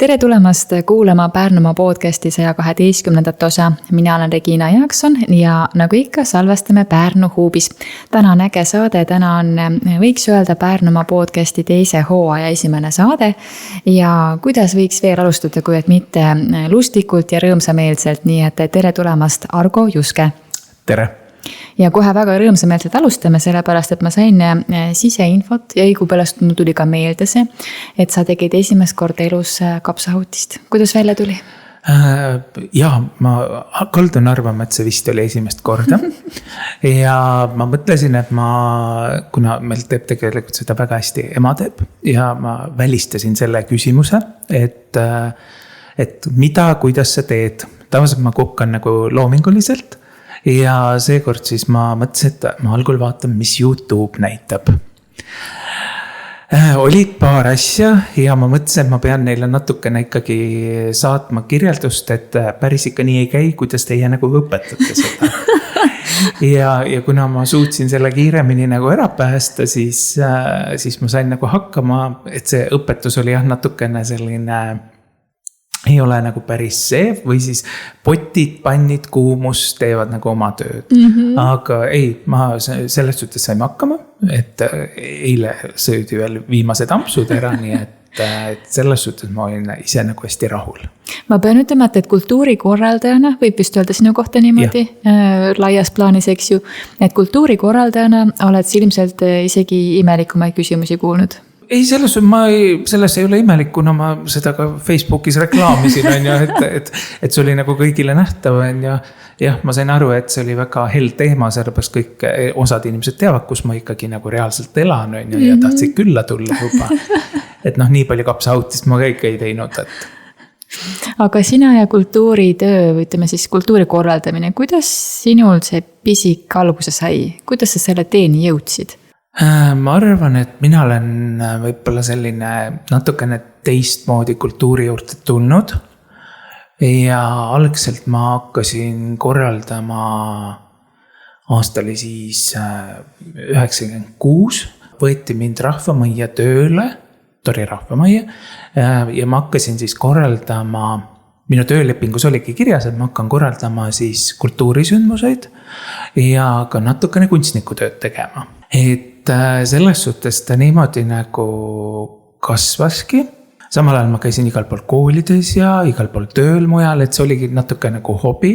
Tere tulemast kuulama Pärnumaa podcasti 112. osa. Mina olen Regina Jaakson ja nagu ikka salvestame Pärnu huubis. Täna on äge saade, täna on, võiks öelda, Pärnumaa podcasti teise hooaja esimene saade. Ja kuidas võiks veel alustada, kui et mitte lustikult ja rõõmsameelselt, nii et tere tulemast, Argo Juske. Tere! Ja kohe väga rõõmsameelselt alustame, sellepärast, et ma sain siseinfot ja õigupärast mul tuli ka meelde see, et sa tegid esimest korda elus kapsahutist. Kuidas välja tuli? Jaa, ma kaldun arvama, et see vist oli esimest korda. Ja ma mõtlesin, et kuna meil teeb tegelikult seda väga hästi ema teeb ja ma välistasin selle küsimuse, et mida, kuidas sa teed. Tavaliselt ma kukkan nagu loominguliselt. Ja seekord siis ma mõtlesin, et ma algul vaatan, mis YouTube näitab. Olid paar asja ja ma mõtlesin, et ma pean neile natukene ikkagi saatma kirjeldust, et päris ikka nii ei käi, kuidas teie nagu õpetate seda. Ja kuna ma suutsin selle kiiremini nagu ära päästa, siis ma sain nagu hakkama, et see õpetus oli natukene selline... ei ole nagu päris see, või siis potid, pannid, kuumus teevad nagu oma tööd. Aga ei, ma selles suhtes saime hakkama, et eile söödi veel viimased ampsud ära, nii et selles suhtes ma olin ise nagu hästi rahul. Ma pean ütlema, et kultuurikorraldajana, võib vist öelda sinu kohta niimoodi, laias plaanis, eks ju, et kultuurikorraldajana oled ilmselt isegi imelikumaid küsimusi kuulnud. Ei, selles ei ole imelik, kuna ma seda ka Facebookis reklaamisin, et see oli nagu kõigile nähtav. Ja ma sain aru, et see oli väga hell teema, sellepärast kõik osad inimesed teavad, kus ma ikkagi nagu reaalselt elan ja tahtsid külla tulla juba. Et nii palju kapsautist ma kõik ei teinud. Aga sina ja kultuuritöö, või ütleme siis kultuuri korraldamine, kuidas sinul see pisik alguse sai? Kuidas sa selle teeni jõudsid? Ma arvan, et mina olen võibolla selline natukene teistmoodi kultuuri juurde tulnud ja algselt ma hakkasin korraldama, aasta oli siis 96, võeti mind Rahvamajja tööle, Tori Rahvamajja, ja ma hakkasin siis korraldama, minu töölepingus oligi kirjas, et ma hakkan korraldama siis kultuurisündmuseid ja ka natukene kunstnikutööd tegema. Et selles suhtes ta niimoodi nagu kasvaski. Samal ajal ma käisin igal pool koolides ja igal pool tööl mujal, et see oligi natuke nagu hobi.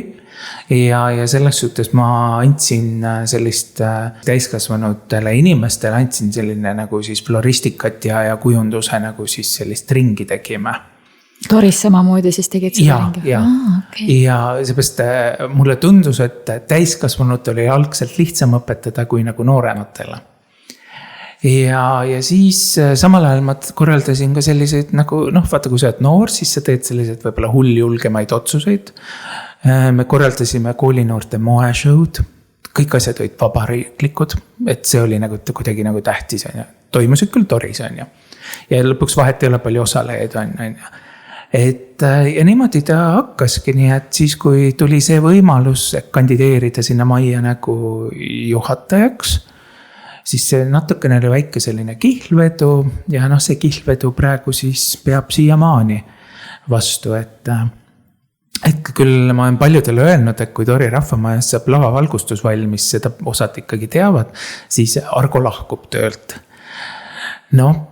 Ja selles suhtes ma andsin sellist täiskasvanutele inimestele, andsin selline nagu siis floristikat ja kujunduse nagu siis sellist ringi tegime. Toris samamoodi siis tegid seda ringi? Ja, okay. Ja seepärast mulle tundus, et täiskasvanut oli algselt lihtsam õpetada kui nagu noorematele. Ja siis samal ajal ma korraldasin ka selliseid nagu, vaata kui sa oled noor, siis sa teed selliseid võibolla julgemaid otsuseid. Me korraldasime koolinoorte moeshow'd, kõik asjad olid vabariiklikud, et see oli nagu kuidagi nagu tähtis. Toimusid küll Toris. Ja lõpuks vahet ei ole palju osalejaid. Ja niimoodi ta hakkaski, nii et siis kui tuli see võimalus kandideerida sinna majja nagu juhatajaks, siis see natukene oli väike selline kihlvedu ja see kihlvedu praegu siis peab siiamaani vastu, et küll ma olen paljudele öelnud, et kui Tori Rahvamajas saab lavavalgustus valmis, seda osad ikkagi teavad, siis Argo lahkub töölt.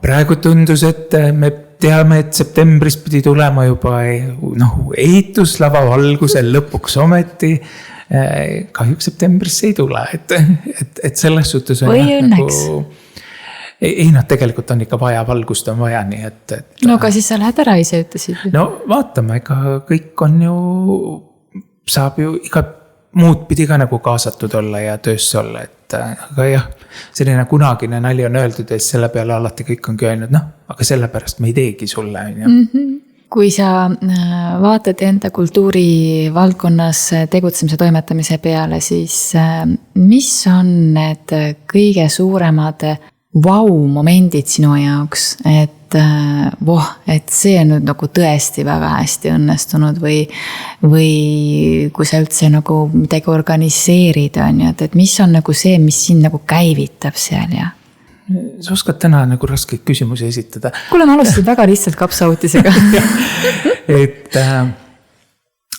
Praegu tundus, et me teame, et septembris pidi tulema juba ehitus lavavalgusel lõpuks ometi. Kahjuks septembris ei tule, et selles suhtes on või õnneks. Ei, tegelikult on ikka vaja, valgust on vaja, nii et... No aga siis sa lähed ära ise ütlesid. No vaatame, ega kõik on ju, saab ju iga muud pidi ka nagu kaasatud olla ja töösse olla, aga jah, selline kunagine nali on öeldud, et selle peale alati kõik on öelnud, aga sellepärast me ei teegi sulle. Kui sa vaatad enda kultuuri valdkonnas tegutsemise toimetamise peale, siis mis on need kõige suuremad momendid sinu jaoks, et see on nüüd nagu tõesti väga hästi õnnestunud või kui sa üldse nagu midagi organiseerid, et mis on nagu see, mis sind nagu käivitab seal ja? sa oskad täna nagu raskeid küsimusi esitada. Kuule, ma alustasin väga lihtsalt kapsautisega. et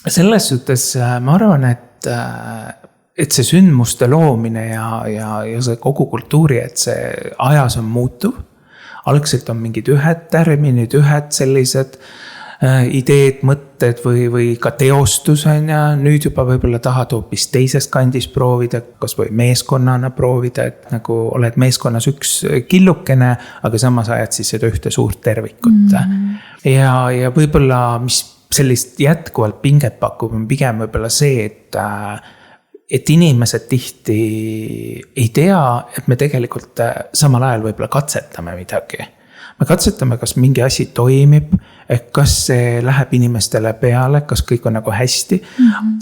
selles suhtes ma arvan, et see sündmuste loomine ja see kogu kultuuri, et see ajas on muutuv. Algselt on mingid ühed tärminid, ühed sellised ideed, mõtted või ka teostus on ja nüüd juba võib-olla tahad hoopis teisest kandis proovida, kas või meeskonnana proovida, et nagu oled meeskonnas üks killukene, aga samas ajad siis seda ühte suurt tervikut. Ja võib-olla, mis sellist jätkuvalt pinget pakub, on pigem võib-olla see, et inimesed tihti ei tea, et me tegelikult samal ajal võib-olla katsetame midagi. Me katsetame, kas mingi asi toimib, kas see läheb inimestele peale, kas kõik on nagu hästi.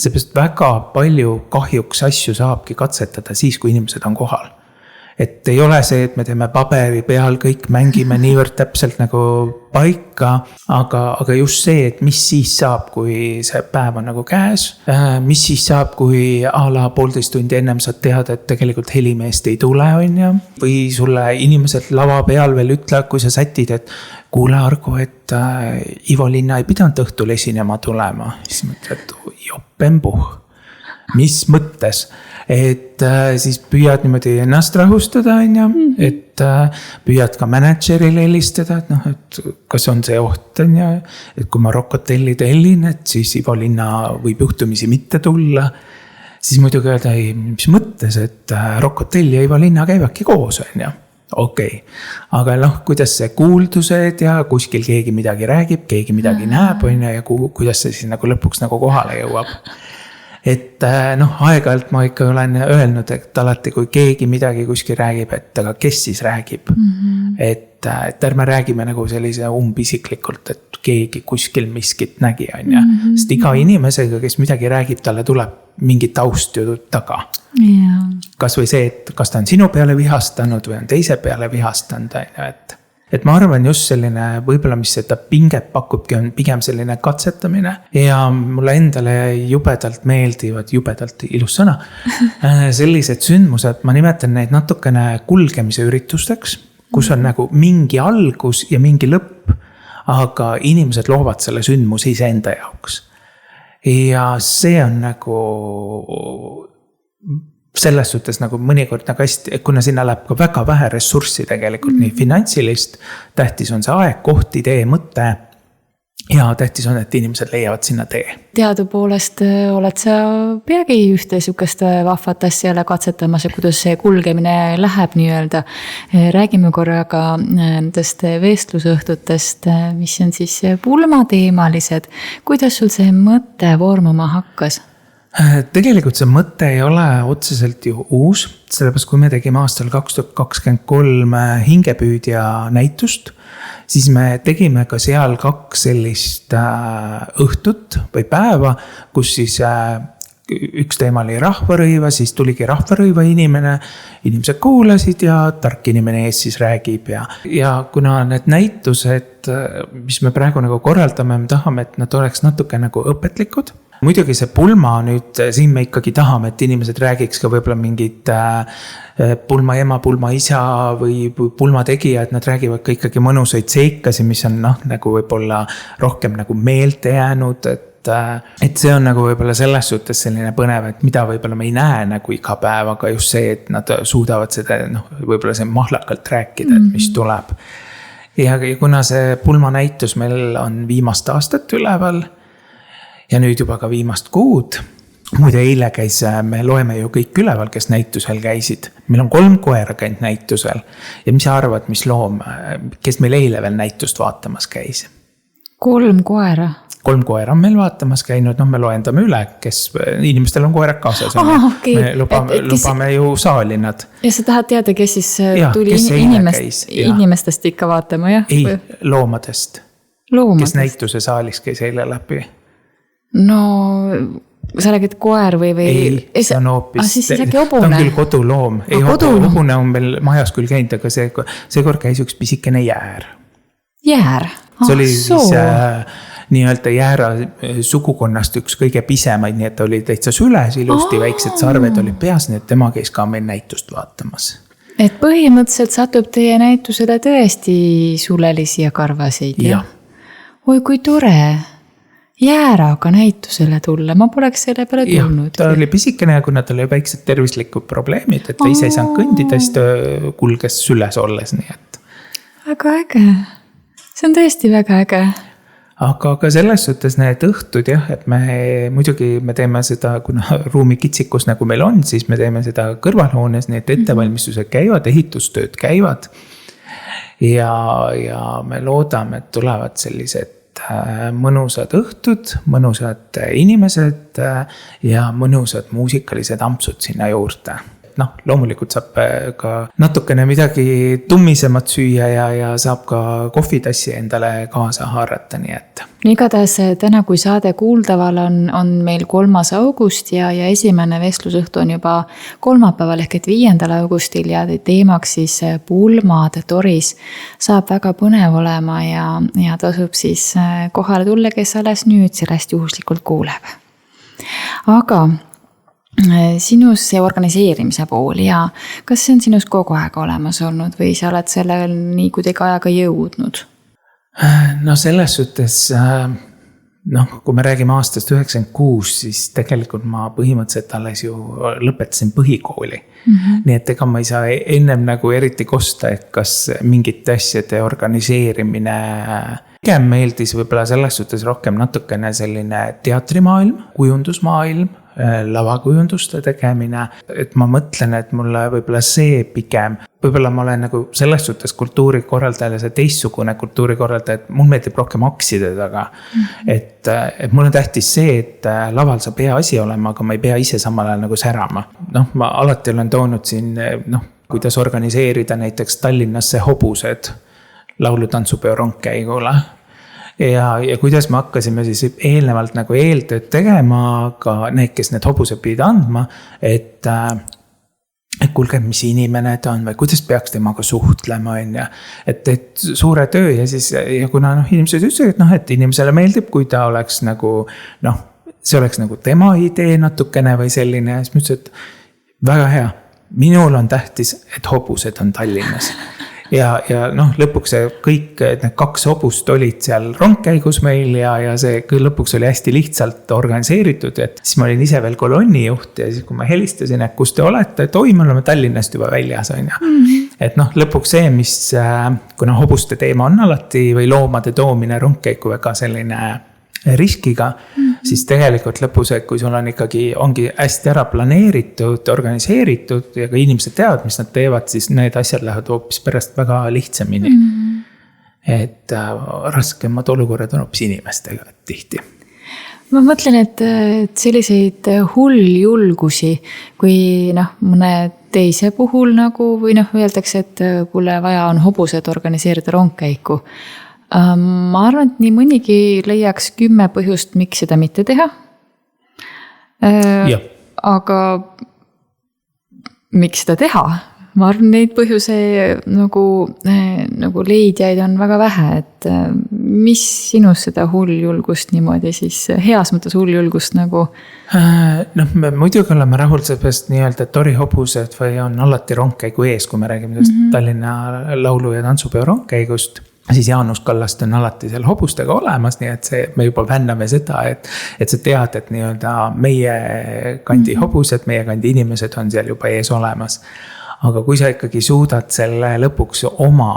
Seepärast väga palju kahjuks asju saabki katsetada siis, kui inimesed on kohal. Et ei ole see, et me teeme paberi peal, kõik mängime niivõrd täpselt nagu paika, aga just see, et mis siis saab, kui see päev on nagu käes, mis siis saab, kui a la 1,5 tundi ennem saad teada, et tegelikult helimeest ei tule, on ja, või sulle inimesed lava peal veel ütlevad, kui sa sätid, et kuule Argo, et Ivo Linna ei pidanud õhtul esinema tulema, siis mõtled, jopempuh, mis mõttes? Et siis püüad niimoodi ennast rahustada, et püüad ka managerile helistada, et kas on see oht, et kui ma Rock Hotelli tellin, et siis Ivo Linna võib juhtumisi mitte tulla, siis muidugi öelda, ei, mis mõttes, et Rock Hotel ja Ivo Linna käivadki koos, okei. Aga kuidas see kuuldused ja kuskil keegi midagi räägib, keegi midagi näeb, ja kuidas see siis nagu lõpuks nagu kohale jõuab. Et aeg-ajalt ma ikka olen öelnud, et alati kui keegi midagi kuskil räägib, et aga kes siis räägib. Et ärme räägime nagu sellise umbisiklikult, et keegi kuskil miskit nägi, on ja. Sest iga inimesega, kes midagi räägib, talle tuleb mingi taust ju taga. Kas või see, et kas ta on sinu peale vihastanud või on teise peale vihastanud, et ma arvan just selline, võib-olla mis seda pinget pakubki, on pigem selline katsetamine. Ja mulle endale jubedalt meeldivad, jubedalt ilus sõna, sellised sündmused, ma nimetan neid natukene kulgemise üritusteks, kus on nagu mingi algus ja mingi lõpp, aga inimesed loovad selle sündmuse iseenda jaoks. Ja see on nagu selles suhtes nagu mõnikord nagu hästi, kuna sinna läheb ka väga vähe ressurssi tegelikult, nii finantsilist, tähtis on see aeg, koht, idee, mõte ja tähtis on, et inimesed leiavad sinna tee. Teadupoolest oled sa peagi ühte sükest vahvat asjale katsetamas ja kuidas see kulgemine läheb nii-öelda. Räägime korraga nendest vestlusõhtutest, mis on siis pulmateemalised. Kuidas sul see mõte vormuma hakkas? Tegelikult see mõte ei ole otseselt ju uus, sellepärast kui me tegime aastal 2023 hingepüüdja näitust, siis me tegime ka seal 2 sellist õhtut või päeva, kus siis üks teema oli rahvarõiva, siis tuligi rahvarõiva inimesed kuulasid ja tark inimene ees siis räägib ja kuna need näitused, mis me praegu nagu korraldame, me tahame, et nad oleks natuke nagu õpetlikud. Muidugi see pulma nüüd, siin me ikkagi tahame, et inimesed räägiks ka võib-olla mingid pulma ema, pulma isa või pulma tegija, et nad räägivad ka ikkagi mõnusaid seikasi, mis on nagu võib-olla rohkem nagu meelte jäänud, et see on nagu võib-olla selles suhtes selline põnev, et mida võib-olla me ei näe nagu iga päev, aga just see, et nad suudavad seda võib-olla see mahlakalt rääkida, et mis tuleb. Ja kuna see pulma näitus meil on viimast aastat üleval, ja nüüd juba ka viimast kuud. Muide eile käis, me loeme ju kõik üleval, kes näitusel käisid. Meil on 3 koera käinud näitusel. Ja mis sa arvad, mis loom, kes meil eile veel näitust vaatamas käis? 3 koera? 3 koera on meil vaatamas käinud, me loendame üle, kes inimestel on koerad kaasas. Okay. Me lubame ju saali nad. Ja sa tahad teada, kes siis tuli inimestest ikka vaatama, jah? Ei, loomadest. Kes näituse saalis käis eile läbi. No, sa räägid koer või? Ei, see on hoopis. Siis äkki hobune? Ta on küll koduloom. Ei, hobune on meil majas küll käinud, aga see kord käis üks pisikene jäär. Jäär? See oli siis nii-öelda jäära sugukonnast üks kõige pisemaid, nii et ta oli täitsa süles ilusti, väiksed sarved olid peas, nii et tema käis ka meil näitust vaatamas. Et põhimõtteliselt satub teie näitusele tõesti sulelisi ja karvaseid. Ja. Oi, kui tore. Jääraga näitusele tulla, ma poleks selle peale tulnud. Ta oli pisikene ja kuna tal oli väiksed tervislikud probleemid, et ta ise ei saanud kõndida, siis ta kulges süles olles, nii et. Väga äge. See on tõesti väga äge. Aga ka selles suhtes need õhtud jah, et muidugi me teeme seda, kuna ruumi kitsikus nagu meil on, siis me teeme seda kõrvalhoones, nii et ettevalmistused käivad, ehitustööd käivad. Ja me loodame, et tulevad sellised mõnusad õhtud, mõnusad inimesed ja mõnusad muusikalised ampsud sinna juurde. Loomulikult saab ka natukene midagi tummisemat süüa ja saab ka kohvitassi endale kaasa haarata, nii et. Igatahes täna, kui saade kuuldaval on meil 3. august ja esimene vestlusõhtu on juba kolmapäeval ehk 5. augustil ja teemaks siis pulmad Toris saab väga põnev olema ja tasub siis kohale tulla, kes alles nüüd sellest juhuslikult kuuleb. Aga sinus see organiseerimise pool ja kas see on sinus kogu aeg olemas olnud või sa oled sellel nii kuidagi ajaga jõudnud? Selles suhtes, kui me räägime aastast 96, siis tegelikult ma põhimõtteliselt alles ju lõpetasin põhikooli. Nii et ega ma ei saa ennem nagu eriti kosta, et kas mingite asjade organiseerimine pigem meeldis võib-olla selles suhtes rohkem natukene selline teatrimaailm, kujundusmaailm, lavakujunduste tegemine, et ma mõtlen, et mulle võib-olla see pigem, võib-olla ma olen nagu selles suhtes kultuurikorraldajale see teistsugune kultuurikorraldaja, et mul meeldib rohkem akside taga. Et mul on tähtis see, et laval saab hea asi olema, aga ma ei pea ise samal ajal nagu särama. Ma alati olen toonud siin, kuidas organiseerida näiteks Tallinnasse hobused laulu-tantsupeo rongkäigule. Ja kuidas me hakkasime siis eelnevalt nagu eeltööd tegema, ka need, kes need hobused pidid andma, et kuulge, mis inimene ta on või kuidas peaks temaga suhtlema, et suure töö ja siis, ja kuna inimesed ütlesid, et inimesele meeldib, kui ta oleks nagu, see oleks nagu tema idee natukene või selline, ja siis ma ütlesin, et väga hea, minul on tähtis, et hobused on Tallinnas. Ja lõpuks kõik need 2 hobust olid seal rongkäigus meil ja see lõpuks oli hästi lihtsalt organiseeritud, et siis ma olin ise veel kolonnijuht ja siis kui ma helistasin, et kus te olete, et oi, me oleme Tallinnast juba väljas, on ja. Et lõpuks see, mis, kuna hobuste teema on alati või loomade toomine rongkäiku väga selline riskiga, siis tegelikult lõpus, et kui sul on ikkagi, ongi hästi ära planeeritud, organiseeritud ja ka inimesed teavad, mis nad teevad, siis need asjad lähevad hoopis pärast väga lihtsamini. Et raskemad olukorrad on hoopis inimestega tihti. Ma mõtlen, et selliseid hulljulgusi, kui mõne teise puhul nagu, või öeldakse, et kuule vaja on hobused organiseerida rongkäiku. Ma arvan, et nii mõnigi leiaks 10 põhjust, miks seda mitte teha. Aga miks seda teha? Ma arvan, neid põhjuse nagu leidjaid on väga vähe, et mis sinus seda hulljulgust niimoodi siis, heas mõttes hulljulgust nagu? Me muidugi oleme rahul seepärast nii-öelda Tori hobused või on alati rongkäigu ees, kui me räägime Tallinna laulu- ja tantsupeo rongkäigust. Siis Jaanus Kallast on alati seal hobustega olemas, nii et me juba vänname seda, et sa tead, et nii-öelda meie kandi hobused, meie kandi inimesed on seal juba ees olemas. Aga kui sa ikkagi suudad selle lõpuks oma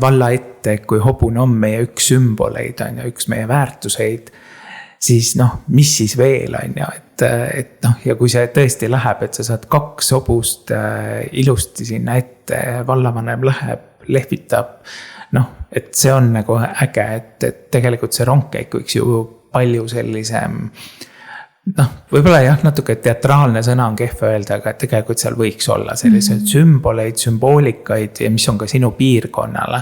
valla ette, kui hobune on meie üks sümboleid, on ja üks meie väärtuseid, siis mis siis veel on ja, et ja kui see tõesti läheb, et sa saad 2 hobust ilusti sinna ette, vallavanem läheb, lehvitab, et see on nagu äge, et tegelikult see rongkäik võiks ju palju sellisem, võib-olla jah, natuke teatraalne sõna on kehv öelda, aga tegelikult seal võiks olla sellised sümboleid, sümboolikaid ja mis on ka sinu piirkonnale.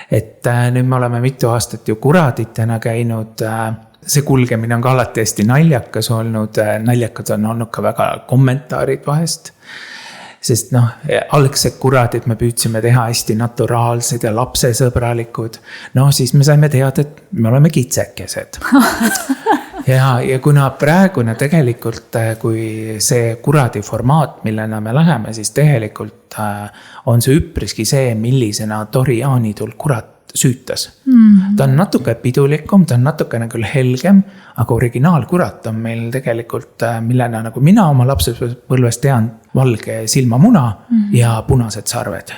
Et nüüd me oleme mitu aastat ju kuraditena käinud, see kulgemine on ka alati hästi naljakas olnud, naljakad on olnud ka väga kommentaarid vahest. Sest algsed kuradid me püüdsime teha hästi naturaalsed ja lapsesõbralikud. Siis me saime teada, et me oleme kitsekesed. ja kuna praegune tegelikult, kui see kuradi formaat, millena me läheme, siis tegelikult on see üpriski see, millisena Tori jaanitul kurat süütas. Ta on natuke pidulikum, ta on natukene küll helgem, aga originaalkurat on meil tegelikult, millena nagu mina oma lapsepõlves tean, valge silmamuna ja punased sarved.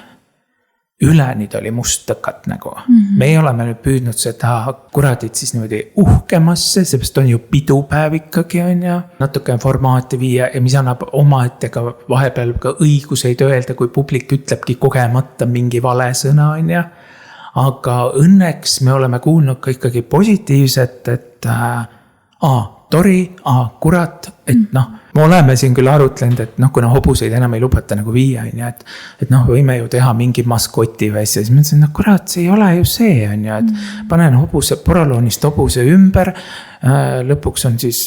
Üleni ta oli must tõkat nagu. Meie oleme nüüd püüdnud seda kuradit siis niimoodi uhkemasse, seepärast on ju pidupäev ikkagi on ja natuke formaati viia ja mis annab omaette ka vahepeal ka õiguseid öelda, kui publik ütlebki kogemata mingi vale sõna on ja. Aga õnneks me oleme kuulnud ka ikkagi positiivset, et Tori, kurat, et noh, me oleme siin küll arutlenud, et noh, kuna hobuseid enam ei lubata nagu viia, et noh, võime ju teha mingi maskoti või asja, siis ma ütlesin, no kurat, see ei ole ju see, on ju, et panen hobuse, poroloonist hobuse ümber, lõpuks on siis,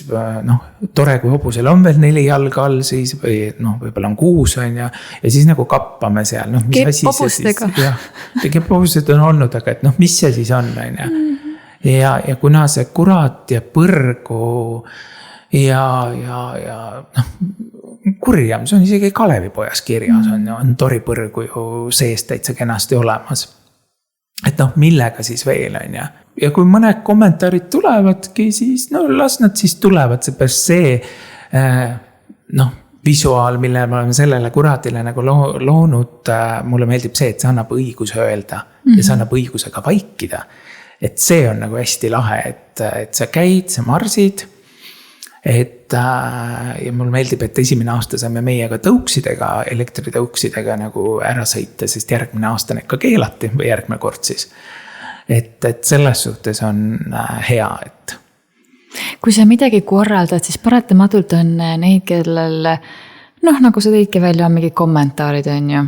noh, tore, kui hobusel on veel 4 jalga all siis, või noh, võib-olla on 6, on ja siis nagu kappame seal, noh, mis asi see siis, jah, kepphobused on olnud, aga et noh, mis see siis on, on ja. Ja kuna see kurat ja põrgu ja noh, kurjam, see on isegi Kalevipojas kirjas, on Tori põrgu ju sees täitsa kenasti olemas. Et noh, millega siis veel on ja. Ja kui mõned kommentaarid tulevadki, siis no las nad siis tulevad, see noh, visuaal, mille me oleme sellele kuratile nagu loonud, mulle meeldib see, et see annab õiguse öelda ja see annab õiguse ka vaikida. Et see on nagu hästi lahe, et sa käid, sa marsid, ja mulle meeldib, et esimene aasta saime meiega tõuksidega, elektritõuksidega nagu ära sõita, sest järgmine aasta need ka keelati või järgmine kord siis. Et selles suhtes on hea, et. Kui sa midagi korraldad, siis paratamatult on neid, kellel, noh, nagu sa tõidki välja, on mingi kommentaarid, on ju.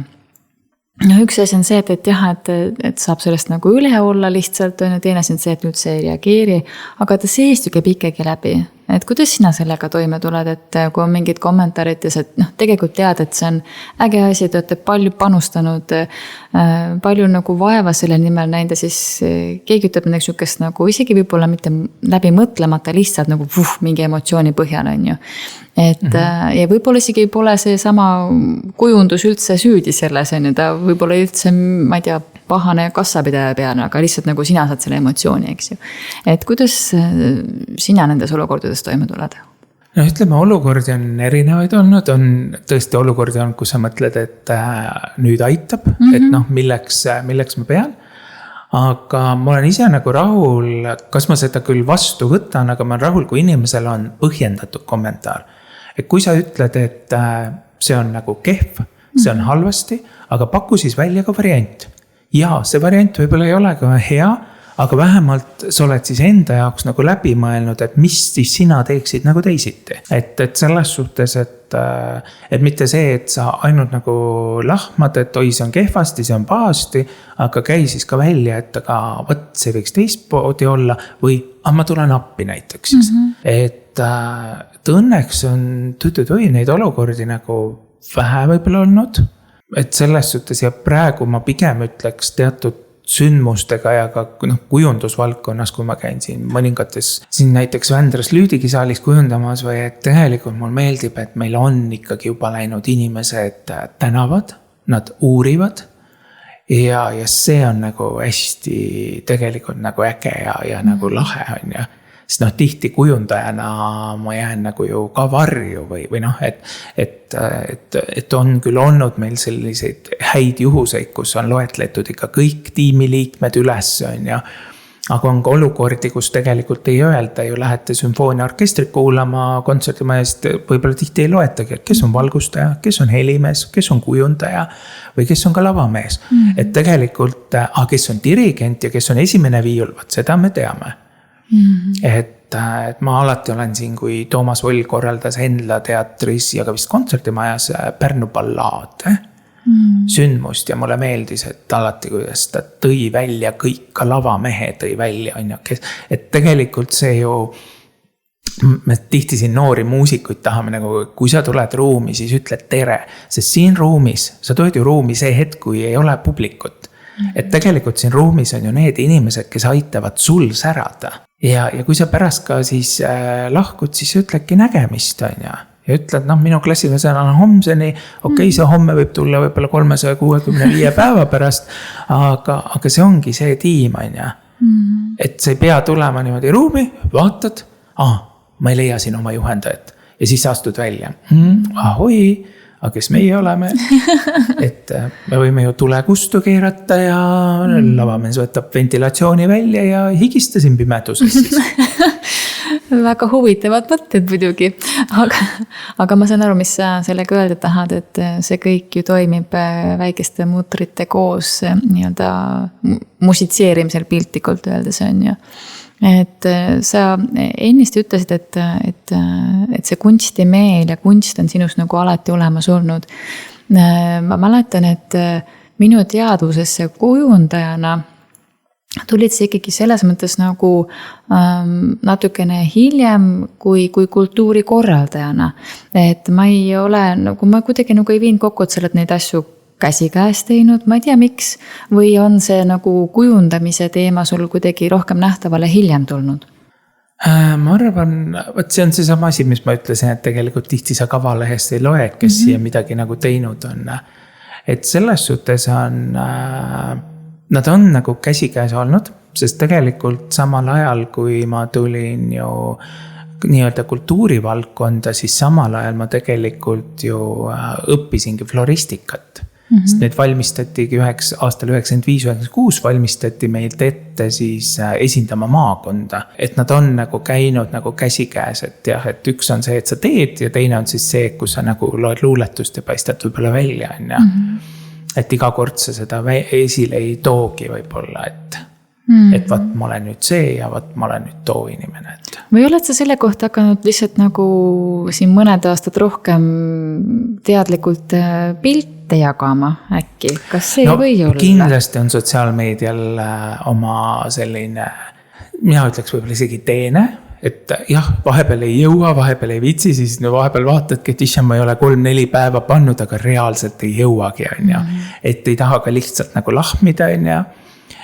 No üks asi on see, et jah, et saab sellest nagu üle olla lihtsalt, on ju, teine asi on see, et nüüd see ei reageeri, aga ta seest ju käib ikkagi läbi. Et kuidas sina sellega toime tuled, et kui on mingid kommentaarid ja sa noh, tegelikult tead, et see on äge asi, et olete palju panustanud, palju nagu vaeva selle nimel näinud ja siis keegi ütleb näiteks niisugust nagu isegi võib-olla mitte läbi mõtlemata lihtsalt nagu mingi emotsiooni põhjal on ju. Et ja võib-olla isegi pole see sama kujundus üldse süüdi selles, on ju, ta võib-olla üldse, ma ei tea, pahane kassapidaja peale, aga lihtsalt nagu sina saad selle emotsiooni, eks ju. Et kuidas sina nendes olukordades toime tuled? No ütleme, olukordi on erinevaid olnud, on tõesti olukordi on, kus sa mõtled, et nüüd aitab, et noh, milleks ma pean. Aga ma olen ise nagu rahul, kas ma seda küll vastu võtan, aga ma olen rahul, kui inimesel on põhjendatud kommentaar. Et kui sa ütled, et see on nagu kehv, see on halvasti, aga paku siis välja ka variant. Ja see variant võib-olla ei ole ka hea, aga vähemalt sa oled siis enda jaoks nagu läbi mõelnud, et mis siis sina teeksid nagu teisiti. Et selles suhtes, et mitte see, et sa ainult nagu lahmad, et oi, see on kehvasti, see on pahasti, aga käi siis ka välja, et aga võt, see võiks teistpoodi olla või ma tulen appi näiteks. Et õnneks on neid olukordi nagu vähe võib-olla olnud. Et selles suhtes ja praegu ma pigem ütleks teatud sündmustega ja ka kujundusvaldkonnas, kui ma käin siin mõningates, siin näiteks Vändras Lüüdigi saalis kujundamas või et tegelikult mul meeldib, et meil on ikkagi juba läinud inimesed tänavad, nad uurivad ja see on nagu hästi tegelikult nagu äge ja nagu lahe on ja. Sest noh, tihti kujundajana ma jään nagu ju ka varju või noh, et on küll olnud meil selliseid häid juhuseid, kus on loetletud ikka kõik tiimiliikmed üles on ja. Aga on ka olukordi, kus tegelikult ei öelda, ju lähete sümfooniaorkestrit kuulama kontsertimajast, võib-olla tihti ei loetagi, et kes on valgustaja, kes on helimees, kes on kujundaja või kes on ka lavamees. Et tegelikult, kes on dirigent ja kes on esimene viiul, seda me teame. Et ma alati olen siin, kui Toomas Voll korraldas Endla teatris ja ka vist kontsertimajas Pärnu ballaade sündmust ja mulle meeldis, et alati, kuidas ta tõi välja kõik, ka lavamehe tõi välja, et tegelikult see ju, me tihti siin noori muusikuid tahame nagu, kui sa tuled ruumi, siis ütled tere, sest siin ruumis, sa tuled ju ruumi see hetk, kui ei ole publikut. Et tegelikult siin ruumis on ju need inimesed, kes aitavad sul särada. ja kui sa pärast ka siis lahkud, siis ütledki nägemist, on ju. Ja ütled, minu klassilasena on homseni, okei, see homme võib tulla võib-olla 365 päeva pärast, aga see ongi see tiim, on ju. Et sa ei pea tulema niimoodi ruumi, vaatad, ma ei leia siin oma juhendajat ja siis astud välja. Ahoi, aga kes meie oleme, et me võime ju tule kustu keerata ja lavamees võtab ventilatsiooni välja ja higista siin pimeduses siis. Väga huvitavad mõtted muidugi, aga ma saan aru, mis sa sellega öelda tahad, et see kõik ju toimib väikeste mootorite koos nii-öelda musitseerimisel piltlikult öeldes on ju. Et sa ennist ütlesid, et see kunstimeel ja kunst on sinus nagu alati olemas olnud. Ma mäletan, et minu teadvusesse kujundajana tulid see ikkagi selles mõttes nagu natukene hiljem kui kultuurikorraldajana. Et ma ei ole, nagu ma kuidagi nagu ei viinud kokku, et sa oled neid asju käsikäes teinud, ma ei tea miks, või on see nagu kujundamise teema sul kuidagi rohkem nähtavale hiljem tulnud? Ma arvan, see on see sama asi, mis ma ütlesin, et tegelikult tihti sa kavalehest ei loe, kes siia midagi nagu teinud on. Et selles suhtes nad on nagu käsikäes olnud, sest tegelikult samal ajal, kui ma tulin ju nii-öelda kultuurivaldkonda, siis samal ajal ma tegelikult ju õppisingi floristikat. Sest need valmistatigi aastal 95-96 valmistati meilt ette siis esindama maakonda. Et nad on nagu käinud nagu käsikäes, et jah, et üks on see, et sa teed ja teine on siis see, kus sa nagu loed luuletust ja paistad võib-olla välja. Et iga kord sa seda esile ei toogi võib-olla, et vaat ma olen nüüd see ja vaat ma olen nüüd too inimene. Või oled sa selle kohta hakanud lihtsalt nagu siin mõned aastad rohkem teadlikult pilte jagama äkki? Kas see või olla? Kindlasti on sotsiaalmeedial oma selline, mina ütleks võib-olla isegi teene, et jah, vahepeal ei jõua, vahepeal ei vitsi, siis vahepeal vaatadki, et issand, ma ei ole 3-4 päeva pannud, aga reaalselt ei jõuagi, on ju. Et ei taha ka lihtsalt nagu lahmida, on ju.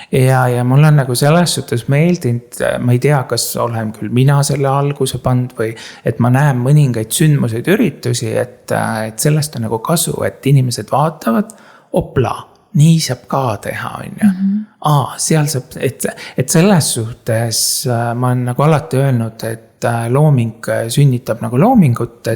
Ja mul on nagu selles suhtes meeldinud, ma ei tea, kas olen küll mina selle alguse pand või et ma näen mõningaid sündmuseid üritusi, et sellest on nagu kasu, et inimesed vaatavad, opla, nii saab ka teha, on ju. Seal saab, et selles suhtes ma olen nagu alati öelnud, et looming sünnitab nagu loomingut,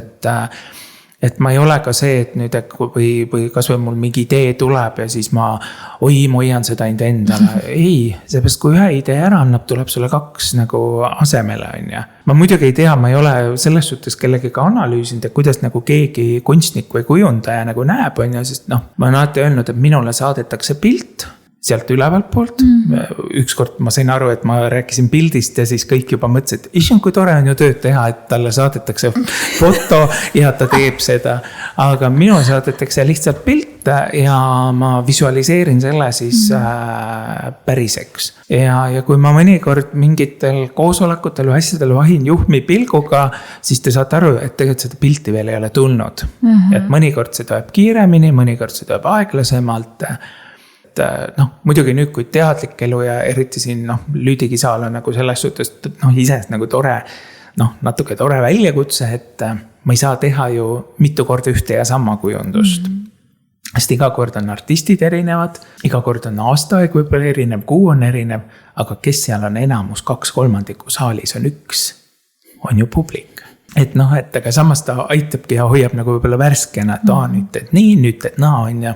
et ma ei ole ka see, et nüüd või kas või mul mingi idee tuleb ja siis ma hoian seda endale. Ei, seepärast kui ühe idee ära annab, tuleb sulle 2 nagu asemele, on ju. Ma muidugi ei tea, ma ei ole selles suhtes kellegiga analüüsinud, et kuidas nagu keegi kunstnik või kujundaja nagu näeb, on ju, sest ma olen alati öelnud, et minule saadetakse pilt sealt ülevalt poolt. Ükskord ma sain aru, et ma rääkisin pildist ja siis kõik juba mõtlesid, issand, kui tore on ju tööd teha, et talle saadetakse foto ja ta teeb seda. Aga minule saadetakse lihtsalt pilt ja ma visualiseerin selle siis päriseks. Ja kui ma mõnikord mingitel koosolekutel või asjadel vahin juhmi pilguga, siis te saate aru, et tegelikult seda pilti veel ei ole tulnud. Et mõnikord see tuleb kiiremini, mõnikord see tuleb aeglasemalt. Muidugi nüüd, kui teadlik elu ja eriti siin Lüüdigisaal on nagu selles suhtes isest nagu tore, natuke tore väljakutse, et ma ei saa teha ju mitu korda ühte ja sama kujundust. Sest iga kord on artistid erinevad, iga kord on aastaaeg võib-olla erinev, kuu on erinev, aga kes seal on enamus 2/3 saalis on üks, on ju publik. Et aga samas ta aitabki ja hoiab nagu võib-olla värskena, et nüüd teed nii, nüüd teed naa, on ju.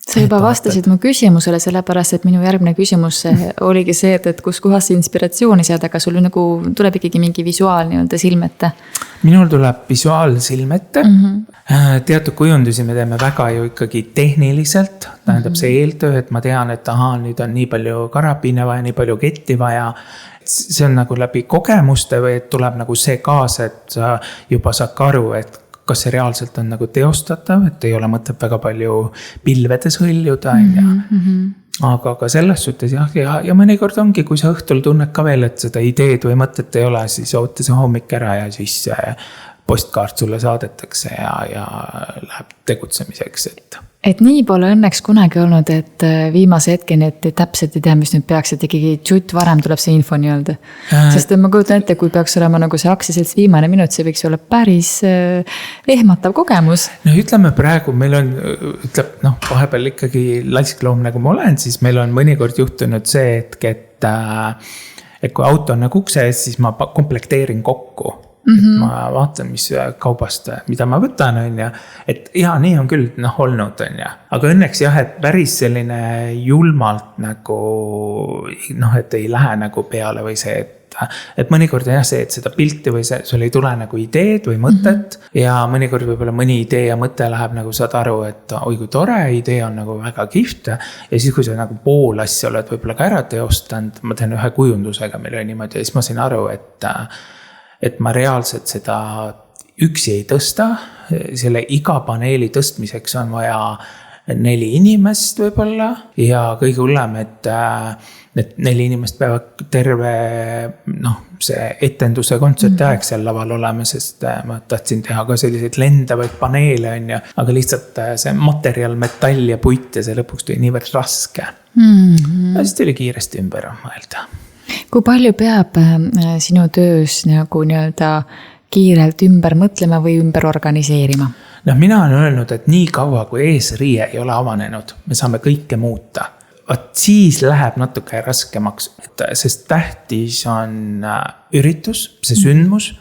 Sa juba vastasid mu küsimusele, sellepärast, et minu järgmine küsimus oligi see, et kus kohas inspiratsiooni sead, aga sul nagu tuleb ikkagi mingi visuaal nii-öelda silmette? Minul tuleb visuaal silmette. Teatud kujundusi me teeme väga ju ikkagi tehniliselt. Tähendab see eeltöö, et ma tean, et nüüd on nii palju karabine vaja, nii palju ketti vaja. See on nagu läbi kogemuste või et tuleb nagu see kaasa, et sa juba saad aru, et kas see reaalselt on nagu teostatav, et ei ole mõtet väga palju pilvedes hõljuda. Aga ka selles suhtes jah, ja mõnikord ongi, kui sa õhtul tunned ka veel, et seda ideed või mõtet ei ole, siis oota see hommik ära ja siis postkaart sulle saadetakse ja läheb tegutsemiseks, et nii pole õnneks kunagi olnud, et viimase hetkeni, et täpselt ei tea, mis nüüd peaks, et ikkagi tšutt varem tuleb see info nii-öelda. Sest ma kujutan ette, kui peaks olema nagu see aktsiaselts viimane minut, see võiks olla päris ehmatav kogemus. No ütleme praegu, meil on, vahepeal ikkagi lassikloom nagu ma olen, siis meil on mõnikord juhtunud see, et kui auto on nagu ukse ees, siis ma komplekteerin kokku. Et ma vaatan, mis kaubast, mida ma võtan, on ja, et nii on küll olnud, on ja. Aga õnneks jah, et päris selline julmalt nagu, et ei lähe nagu peale või see, et mõnikord on jah see, et seda pilti või sul ei tule nagu ideed või mõtet ja mõnikord võib-olla mõni idee ja mõte läheb nagu saad aru, et oi kui tore, idee on nagu väga kihvt ja siis kui sa nagu pool asja oled võib-olla ka ära teostanud, ma teen ühe kujundusega, meil oli niimoodi ja siis ma sain aru, et ma reaalselt seda üksi ei tõsta, selle iga paneeli tõstmiseks on vaja 4 inimest võib-olla ja kõige hullem, et 4 inimest peavad terve see etenduse kontserti aeg seal laval olema, sest ma tahtsin teha ka selliseid lendavaid paneele, on ja, aga lihtsalt see materjal, metall ja puit ja see lõpuks tuli niivõrd raske. Ja siis tuli kiiresti ümber mõelda. Kui palju peab sinu töös nagu nii-öelda kiirelt ümber mõtlema või ümber organiseerima? Mina olen öelnud, et nii kaua kui eesriie ei ole avanenud, me saame kõike muuta. Siis läheb natuke raskemaks, sest tähtis on üritus, see sündmus,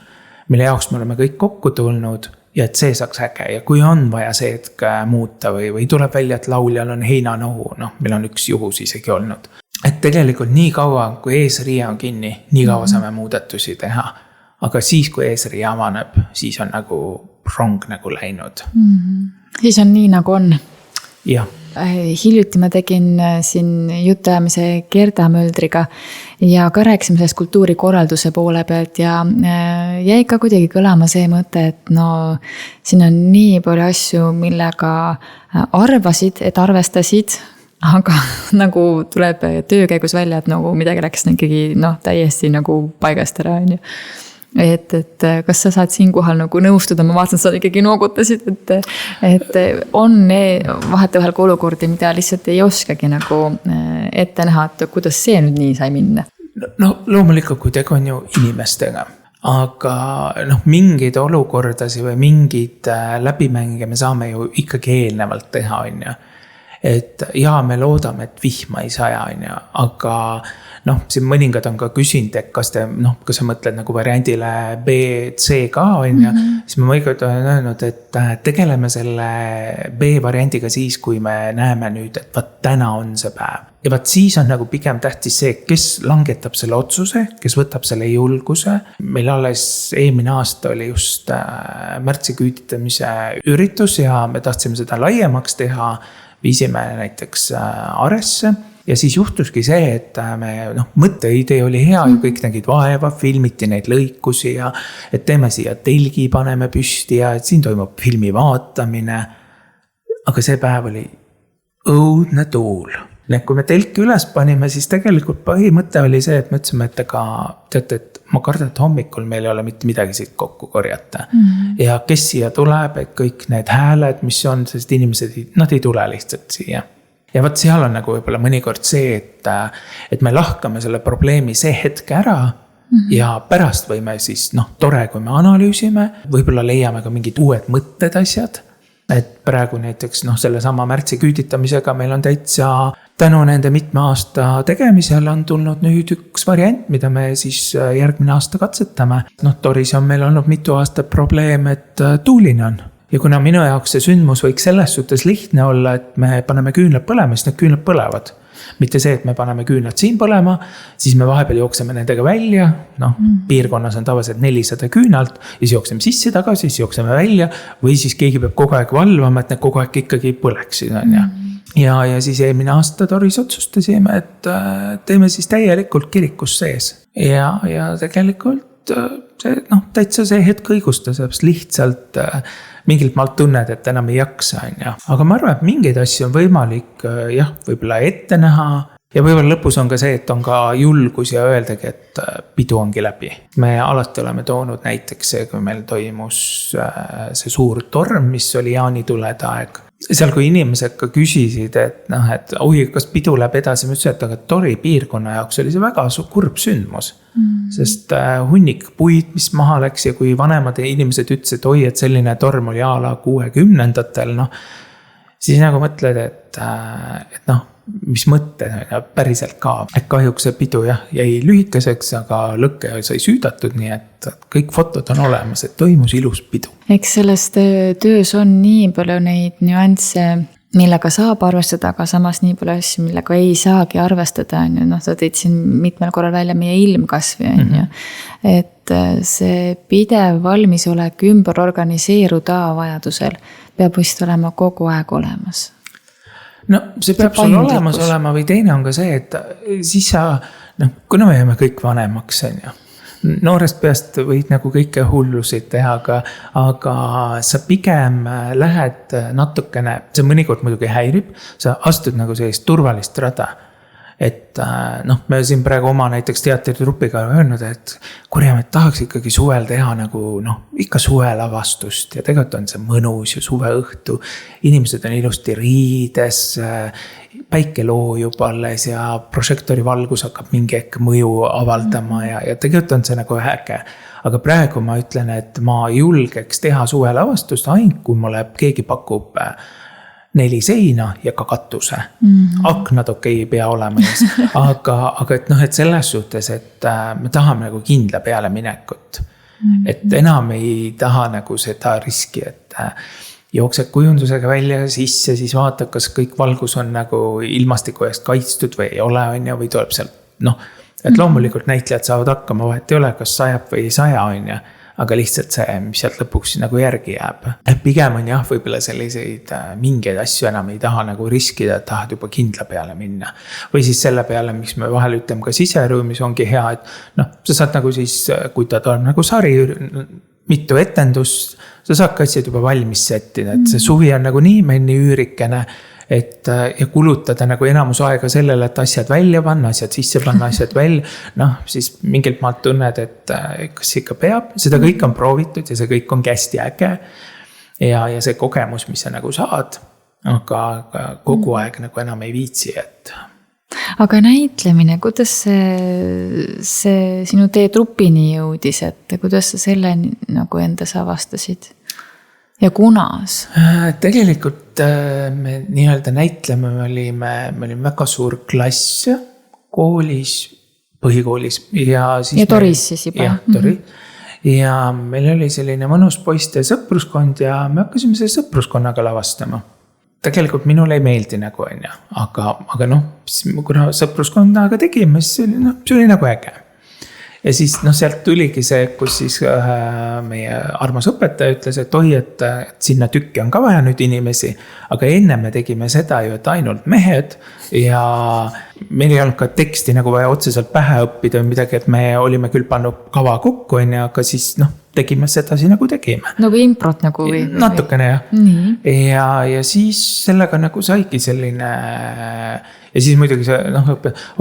mille jaoks me oleme kõik kokku tulnud ja et see saaks äge. Ja kui on vaja see hetk muuta või tuleb välja, et lauljal on heinanohu, meil on üks juhus isegi olnud. Et tegelikult nii kaua, kui eesriie on kinni, nii kaua saame muudatusi teha. Aga siis, kui eesriie avaneb, siis on nagu rong nagu läinud. Siis on nii, nagu on. Jah. Hiljuti ma tegin siin jutuajamise Gerda Möldriga ja ka rääkisime sellest kultuurikorralduse poole pealt ja jäi ka kuidagi kõlama see mõte, et siin on nii palju asju, millega arvasid, et arvestasid, aga nagu tuleb töö käigus välja, et nagu midagi läks ikkagi täiesti nagu paigast ära, on ju. Et kas sa saad siin kohal nagu nõustuda, ma vaatan, sa ikkagi noogutasid, et on vahetevahel ka olukordi, mida lihtsalt ei oskagi nagu ette näha, et kuidas see nüüd nii sai minna? Loomulikult, kui tegu on ju inimestega, aga mingeid olukordasi või mingid läbimänge me saame ju ikkagi eelnevalt teha, on ju. Et me loodame, et vihma ei saja, on ju, aga siin mõningad on ka küsinud, et kas sa mõtled nagu variandile B, C ka, on ju, siis ma mõnikord olen öelnud, et tegeleme selle B variandiga siis, kui me näeme nüüd, et täna on see päev. Ja siis on nagu pigem tähtis see, kes langetab selle otsuse, kes võtab selle julguse. Meil alles eelmine aasta oli just märtsi küüditamise üritus ja me tahtsime seda laiemaks teha, viisime näiteks Aresse ja siis juhtuski see, et me mõtteidee oli hea ja kõik nägid vaeva, filmiti neid lõikusi ja et teeme siia telgi, paneme püsti ja et siin toimub filmi vaatamine. Aga see päev oli õudne tuul. Kui me telki üles panime, siis tegelikult põhimõte oli see, et me ütlesime, et teate, et ma kardan, et hommikul meil ei ole mitte midagi siit kokku korjata. Ja kes siia tuleb, et kõik need hääled, mis on, sest inimesed, nad ei tule lihtsalt siia. Ja seal on nagu võib-olla mõnikord see, et me lahkame selle probleemi see hetk ära ja pärast võime siis, tore, kui me analüüsime, võib-olla leiame ka mingid uued mõtted asjad. Et praegu näiteks selle sama märtsi küüditamisega meil on täitsa tänu nende mitme aasta tegemisel on tulnud nüüd üks variant, mida me siis järgmine aasta katsetame. Toris on meil olnud mitu aastat probleem, et tuuline on. Ja kuna minu jaoks see sündmus võiks selles suhtes lihtne olla, et me paneme küünlad põlema, siis need küünlad põlevad. Mitte see, et me paneme küünlad siin põlema, siis me vahepeal jookseme nendega välja, piirkonnas on tavaliselt 400 küünalt, ja siis jookseme sisse tagasi, siis jookseme välja, või siis keegi peab kogu aeg valvama, et need kogu aeg ikkagi põleksid. Ja siis eelmine aasta Toris otsustasime, et teeme siis täielikult kirikus sees. Ja tegelikult täitsa see hetk õigustas, lihtsalt mingilt maalt tunned, et enam ei jaksa. Aga ma arvan, et mingeid asju on võimalik võib-olla ette näha ja võib-olla lõpus on ka see, et on ka julgus ja öeldagi, et pidu ongi läbi. Me alati oleme toonud näiteks see, kui meil toimus see suur torm, mis oli jaanitulede aeg. Seal kui inimesed ka küsisid, et et oi, kas pidu läheb edasi, ma ütlesin, et aga Tori piirkonna jaoks oli see väga kurb sündmus. Sest hunnik puid, mis maha läks ja kui vanemad inimesed ütlesid, et oi, et selline torm oli ala 60-ndatel, siis nagu mõtled, et mis mõte päriselt ka. Et kahjuks see pidu jäi lühikeseks, aga lõkke sai süüdatud, nii et kõik fotod on olemas, et toimus ilus pidu. Eks sellest töös on nii palju neid nüansse, millega saab arvestada, aga samas nii palju asju, millega ei saagi arvestada. Sa tõid siin mitmel korral välja meie ilmkasvi. Et see pidev valmisolek ümber organiseeruda vajadusel peab vist olema kogu aeg olemas. See peab sul olemas olema või teine on ka see, et siis sa, kuna me jääme kõik vanemaks, noorest peast võid nagu kõike hullusid teha, aga sa pigem lähed natukene, see mõnikord muidugi häirib, sa astud nagu sellist turvalist rada. Et me siin praegu oma näiteks teatritrupiga öelnud, et kurjame, et tahaks ikkagi suvel teha nagu ikka suvelavastust ja tegelikult on see mõnus ja suveõhtu. Inimesed on ilusti riides, päike loojub alles ja prožektori valgus hakkab mingi hetk mõju avaldama ja tegelikult on see nagu äge. Aga praegu ma ütlen, et ma julgeks teha suvelavastust ainult, kui mulle keegi pakub 4 seina ja ka katuse. Aknad ei pea olema. Aga et selles suhtes, et me tahame nagu kindla peale minekut. Et enam ei taha nagu seda riski, et jooksed kujundusega välja sisse, siis vaatad, kas kõik valgus on nagu ilmastiku eest kaitstud või ei ole, või tuleb sealt, et loomulikult näitlejad saavad hakkama, vahet ei ole, kas sajab või ei saja, aga lihtsalt see, mis sealt lõpuks nagu järgi jääb. Pigem on võib-olla selliseid mingeid asju enam ei taha nagu riskida, et tahad juba kindla peale minna. Või siis selle peale, miks me vahel ütleme ka siseruumis ongi hea, et sa saad nagu siis, kui ta tuleb nagu sari, mitu etendust, sa saad ka asjad juba valmis settida, et see suvi on nagu nii menni üürikene, ja kulutada nagu enamus aega sellele, et asjad välja panna, asjad sisse panna, asjad välja, siis mingilt maalt tunned, et kas ikka peab, seda kõik on proovitud ja see kõik on hästi äge ja see kogemus, mis sa nagu saad, aga kogu aeg nagu enam ei viitsi, et. Aga näitlemine, kuidas see sinu tee trupini jõudis, et kuidas sa selle nagu endas avastasid? Ja kunas? Tegelikult me nii-öelda näitleme, me olime väga suur klass koolis, põhikoolis. Ja Toris siis juba. Jah, Tori. Ja meil oli selline mõnus poiste sõpruskond ja me hakkasime selle sõpruskonnaga lavastama. Tegelikult minule ei meeldi nagu aga kuna sõpruskonnaga tegime, siis see oli nagu äge. Ja siis sealt tuligi see, kus siis meie armas õpetaja ütles, et oi, et sinna tükki on ka vaja nüüd inimesi, aga enne me tegime seda ju, et ainult mehed ja meil ei olnud ka teksti nagu vaja otseselt pähe õppida või midagi, et me olime küll pannud kava kokku, aga siis tegime sedasi nagu tegime. Nagu improt nagu või? Natukene jah. Ja siis sellega nagu saigi selline. Ja siis muidugi see,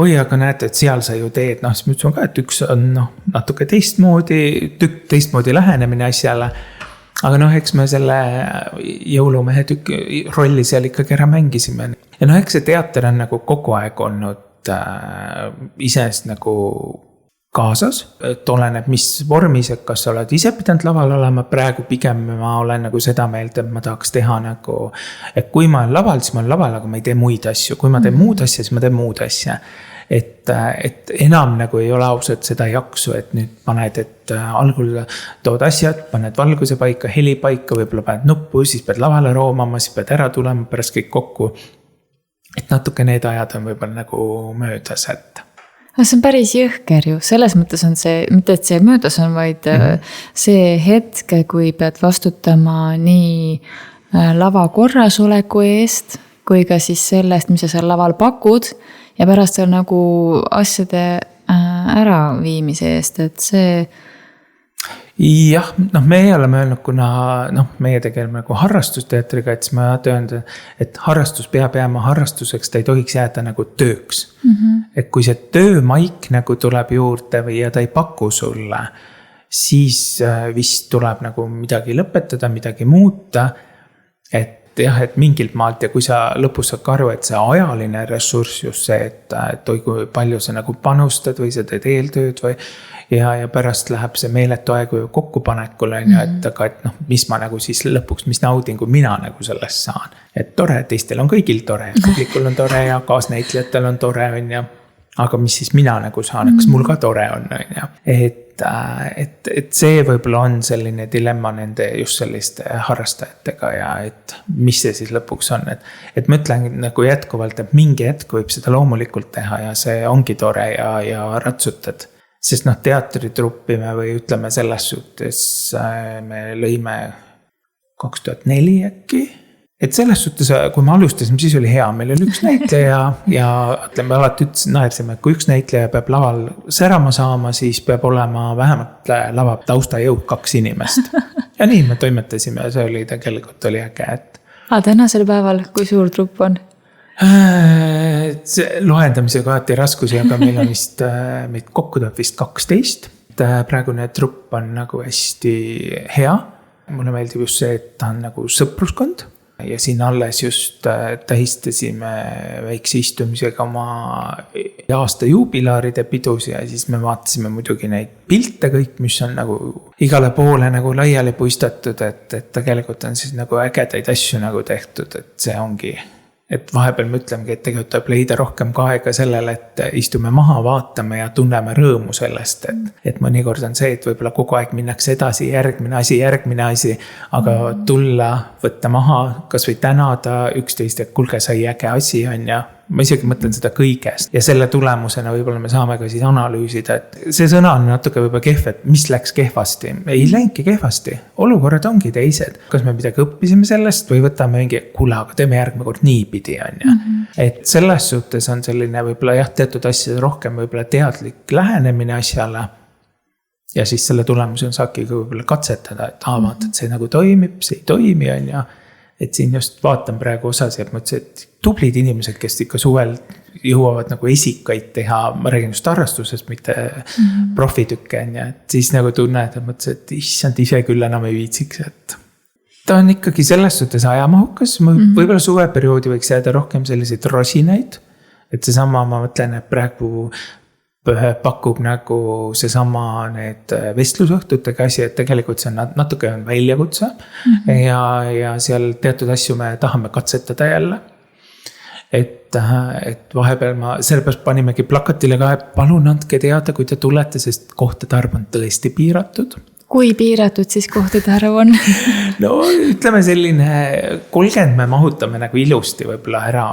oi, aga näete, et seal sa ju teed, siis ma ütlesin ka, et üks on natuke teistmoodi lähenemine asjale. Aga eks me selle jõulumehe rolli seal ikkagi ära mängisime. Ja eks see teater on nagu kogu aeg olnud iseenesest nagu kaasas, et oleneb mis vormis, et kas sa oled ise pidanud laval olema, praegu pigem ma olen nagu seda meelt, et ma tahaks teha nagu, et kui ma olen laval, siis ma olen laval, aga ma ei tee muid asju, kui ma teen muud asja, siis ma teen muud asja. Et enam nagu ei ole ausalt seda jaksu, et nüüd paned, et algul tood asjad, paned valguse paika, heli paika, võib-olla paned nuppu, siis pead lavale roomama, siis pead ära tulema pärast kõik kokku. Et natuke need ajad on võib-olla nagu möödas, et see on päris jõhker ju, selles mõttes on see, mitte et see möödas on, vaid see hetk, kui pead vastutama nii lava korrasoleku eest, kui ka siis sellest, mis sa seal laval pakud ja pärast seal nagu asjade äraviimise eest, et see. Jah, meie oleme öelnud, kuna meie tegeleme nagu harrastusteatriga, et siis ma öelda, et harrastus peab jääma harrastuseks, ta ei tohiks jääda nagu tööks. Et kui see töömaik nagu tuleb juurde või ja ta ei paku sulle, siis vist tuleb nagu midagi lõpetada, midagi muuta. Et jah, et mingilt maalt ja kui sa lõpus saad aru, et see ajaline ressurss just see, et kui palju sa nagu panustad või sa teed eeltööd või ja pärast läheb see meeletu aeg kokkupanekule, et aga mis ma nagu siis lõpuks, mis naudingu mina nagu sellest saan. Et tore, teistel on kõigil tore, publikul on tore ja kaasnäitlejatel on tore, on ja. Aga mis siis mina nagu saan, kas mul ka tore on ja. Et see võib-olla on selline dilemma nende just selliste harrastajatega ja et mis see siis lõpuks on. Et ma ütlen nagu jätkuvalt, et mingi hetk võib seda loomulikult teha ja see ongi tore ja ratsutad. Sest teatritruppi me või ütleme selles suhtes me lõime 2004 äkki. Et selles suhtes, kui me alustasime, siis oli hea, meil oli üks näitleja ja ütleme alati naersime, et kui üks näitleja peab laval särama saama, siis peab olema vähemalt lava taustajõud 2 inimest. Ja nii me toimetasime ja see oli tegelikult oli äge. Tänasel päeval, kui suur trupp on? Lohendamisega alati raskusi, aga meil on vist, meid kokku tuleb vist 12. Praegune trupp on nagu hästi hea. Mulle meeldib just see, et ta on nagu sõpruskond. Ja siin alles just tähistasime väikse istumisega oma aasta juubilaaride pidus ja siis me vaatasime muidugi neid pilte kõik, mis on nagu igale poole nagu laiali puistatud, et tegelikult on siis nagu ägedaid asju nagu tehtud, et see ongi. Et vahepeal me ütlemegi, et tegelikult tuleb leida rohkem ka aega sellele, et istume maha, vaatame ja tunneme rõõmu sellest. Et mõnikord on see, et võib-olla kogu aeg minnakse edasi, järgmine asi, aga tulla, võtta maha, kas või tänada üksteist, et kulge sai äge asi on ja ma isegi mõtlen seda kõigest. Ja selle tulemusena võib-olla me saame ka siis analüüsida, et see sõna on natuke võib-olla kehv, et mis läks kehvasti. Ei läinudki kehvasti, olukorrad ongi teised. Kas me midagi õppisime sellest või võtame mingi, kuule, aga teeme järgmine kord niipidi on ja. Et selles suhtes on selline võib-olla jah, teatud asjad rohkem võib-olla teadlik lähenemine asjale. Ja siis selle tulemusena saabki võib-olla katsetada, et vaata, et see nagu toimib, see ei toimi on ja. Et siin just vaatan praegu osasi, et mõtlesin, et tublid inimesed, kes ikka suvel jõuavad nagu esikaid teha, ma räägin just harrastusest, mitte profitükke, ja et siis nagu tunned, et mõtlesin, et issand ise küll enam ei viitsiks, et ta on ikkagi selles suhtes ajamahukas, võib-olla suveperioodi võiks jääda rohkem selliseid rosinaid, et seesama ma mõtlen, et praegu pakub nagu seesama need vestlusõhtutega asi, et tegelikult see on natuke on väljakutse ja seal teatud asju me tahame katsetada jälle. Et vahepeal sellepärast panimegi plakatile ka, et palun andke teada, kui te tulete, sest kohtade arv on tõesti piiratud. Kui piiratud siis kohtade arv on? No ütleme selline 30 me mahutame nagu ilusti võib-olla ära,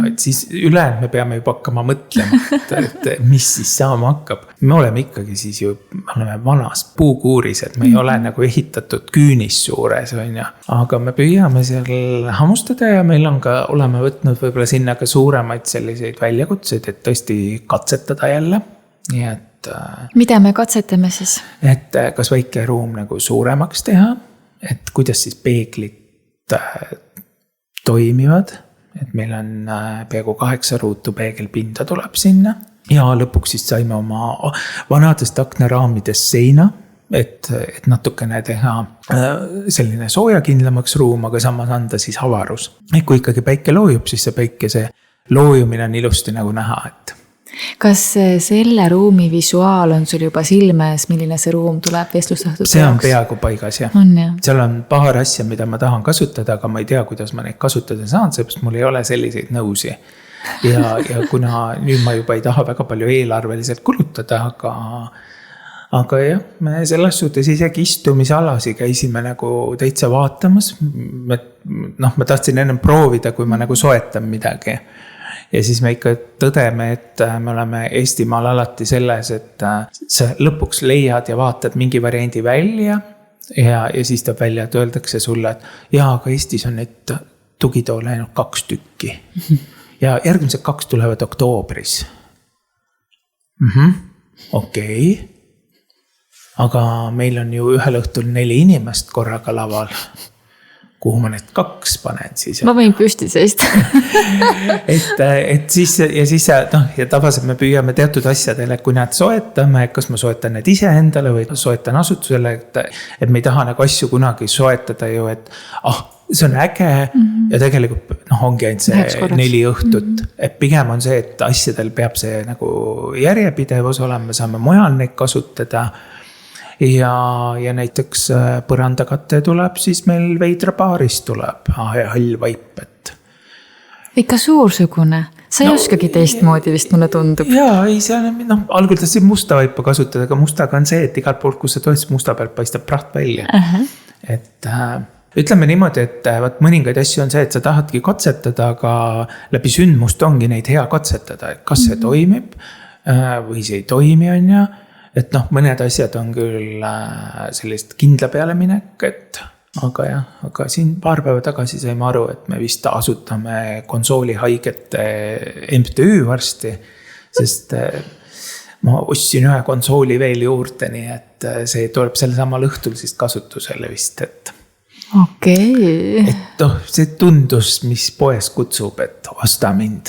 et siis ülejäänud me peame juba hakkama mõtlema, et mis siis saama hakkab. Me oleme ikkagi siis ju, oleme vanas puukuuris, et me ei ole nagu ehitatud küünis suures, aga me püüame seal hamustada ja meil on ka, oleme võtnud võib-olla sinna ka suuremaid selliseid väljakutseid, et tõesti katsetada jälle, nii et mida me katsetame siis? Et kas väike ruum nagu suuremaks teha, et kuidas siis peeglid toimivad, et meil on peaaegu 8 ruutu peegelpinda tuleb sinna ja lõpuks siis saime oma vanadest aknaraamides seina, et natukene teha selline soojakindlamaks ruum, aga samas anda siis avarus. Et kui ikkagi päike loojub, siis see päikese loojumine on ilusti nagu näha, et kas selle ruumi visuaal on sul juba silmes, milline see ruum tuleb vestlusõhtute jaoks? See on peaaegu paigas, jah. Seal on paar asja, mida ma tahan kasutada, aga ma ei tea, kuidas ma neid kasutada saan, seepärast mul ei ole selliseid nõusi. Ja kuna nüüd ma juba ei taha väga palju eelarveliselt kulutada, aga jah, me selles suhtes isegi istumisalasi käisime nagu täitsa vaatamas. Ma tahtsin ennem proovida, kui ma nagu soetan midagi. Ja siis me ikka tõdeme, et me oleme Eestimaal alati selles, et sa lõpuks leiad ja vaatad mingi variandi välja ja siis tuleb välja, et öeldakse sulle, et jaa, aga Eestis on neid tugitoole ainult 2 tükki. Ja järgmised 2 tulevad oktoobris. Okei. aga meil on ju ühel õhtul 4 inimest korraga laval. Kuhu ma need 2 panen siis? Ma võin püsti seista. et siis, ja tavaliselt me püüame teatud asjadele, kui nad soetame, kas ma soetan need ise endale või soetan asutusele, et me ei taha nagu asju kunagi soetada ju, et see on äge ja tegelikult ongi ainult see 4 õhtut. Et pigem on see, et asjadel peab see nagu järjepidevus olema, me saame mujal neid kasutada. Ja näiteks põrandakate tuleb, siis meil Veidra baaris tuleb hall vaip. Ikka suursugune. Sa ei oskagi teistmoodi vist mulle tundub. Jaa, ei, see on, algul tahtsin musta vaipa kasutada, aga mustaga on see, et igal pool, kus see toetsi musta pealt paistab praht välja. Et ütleme niimoodi, et mõningaid asju on see, et sa tahadki katsetada, aga läbi sündmust ongi neid hea katsetada, et kas see toimib või see ei toimi, on ja. Et mõned asjad on küll sellist kindla peale minek, aga siin paar päeva tagasi saime aru, et me vist asutame konsoolihaigete MTÜ varsti, sest ma ostsin ühe konsooli veel juurde, nii et see tuleb selle samal õhtul siis kasutusele vist, et okei. Et see tundus, mis poes kutsub, et osta mind.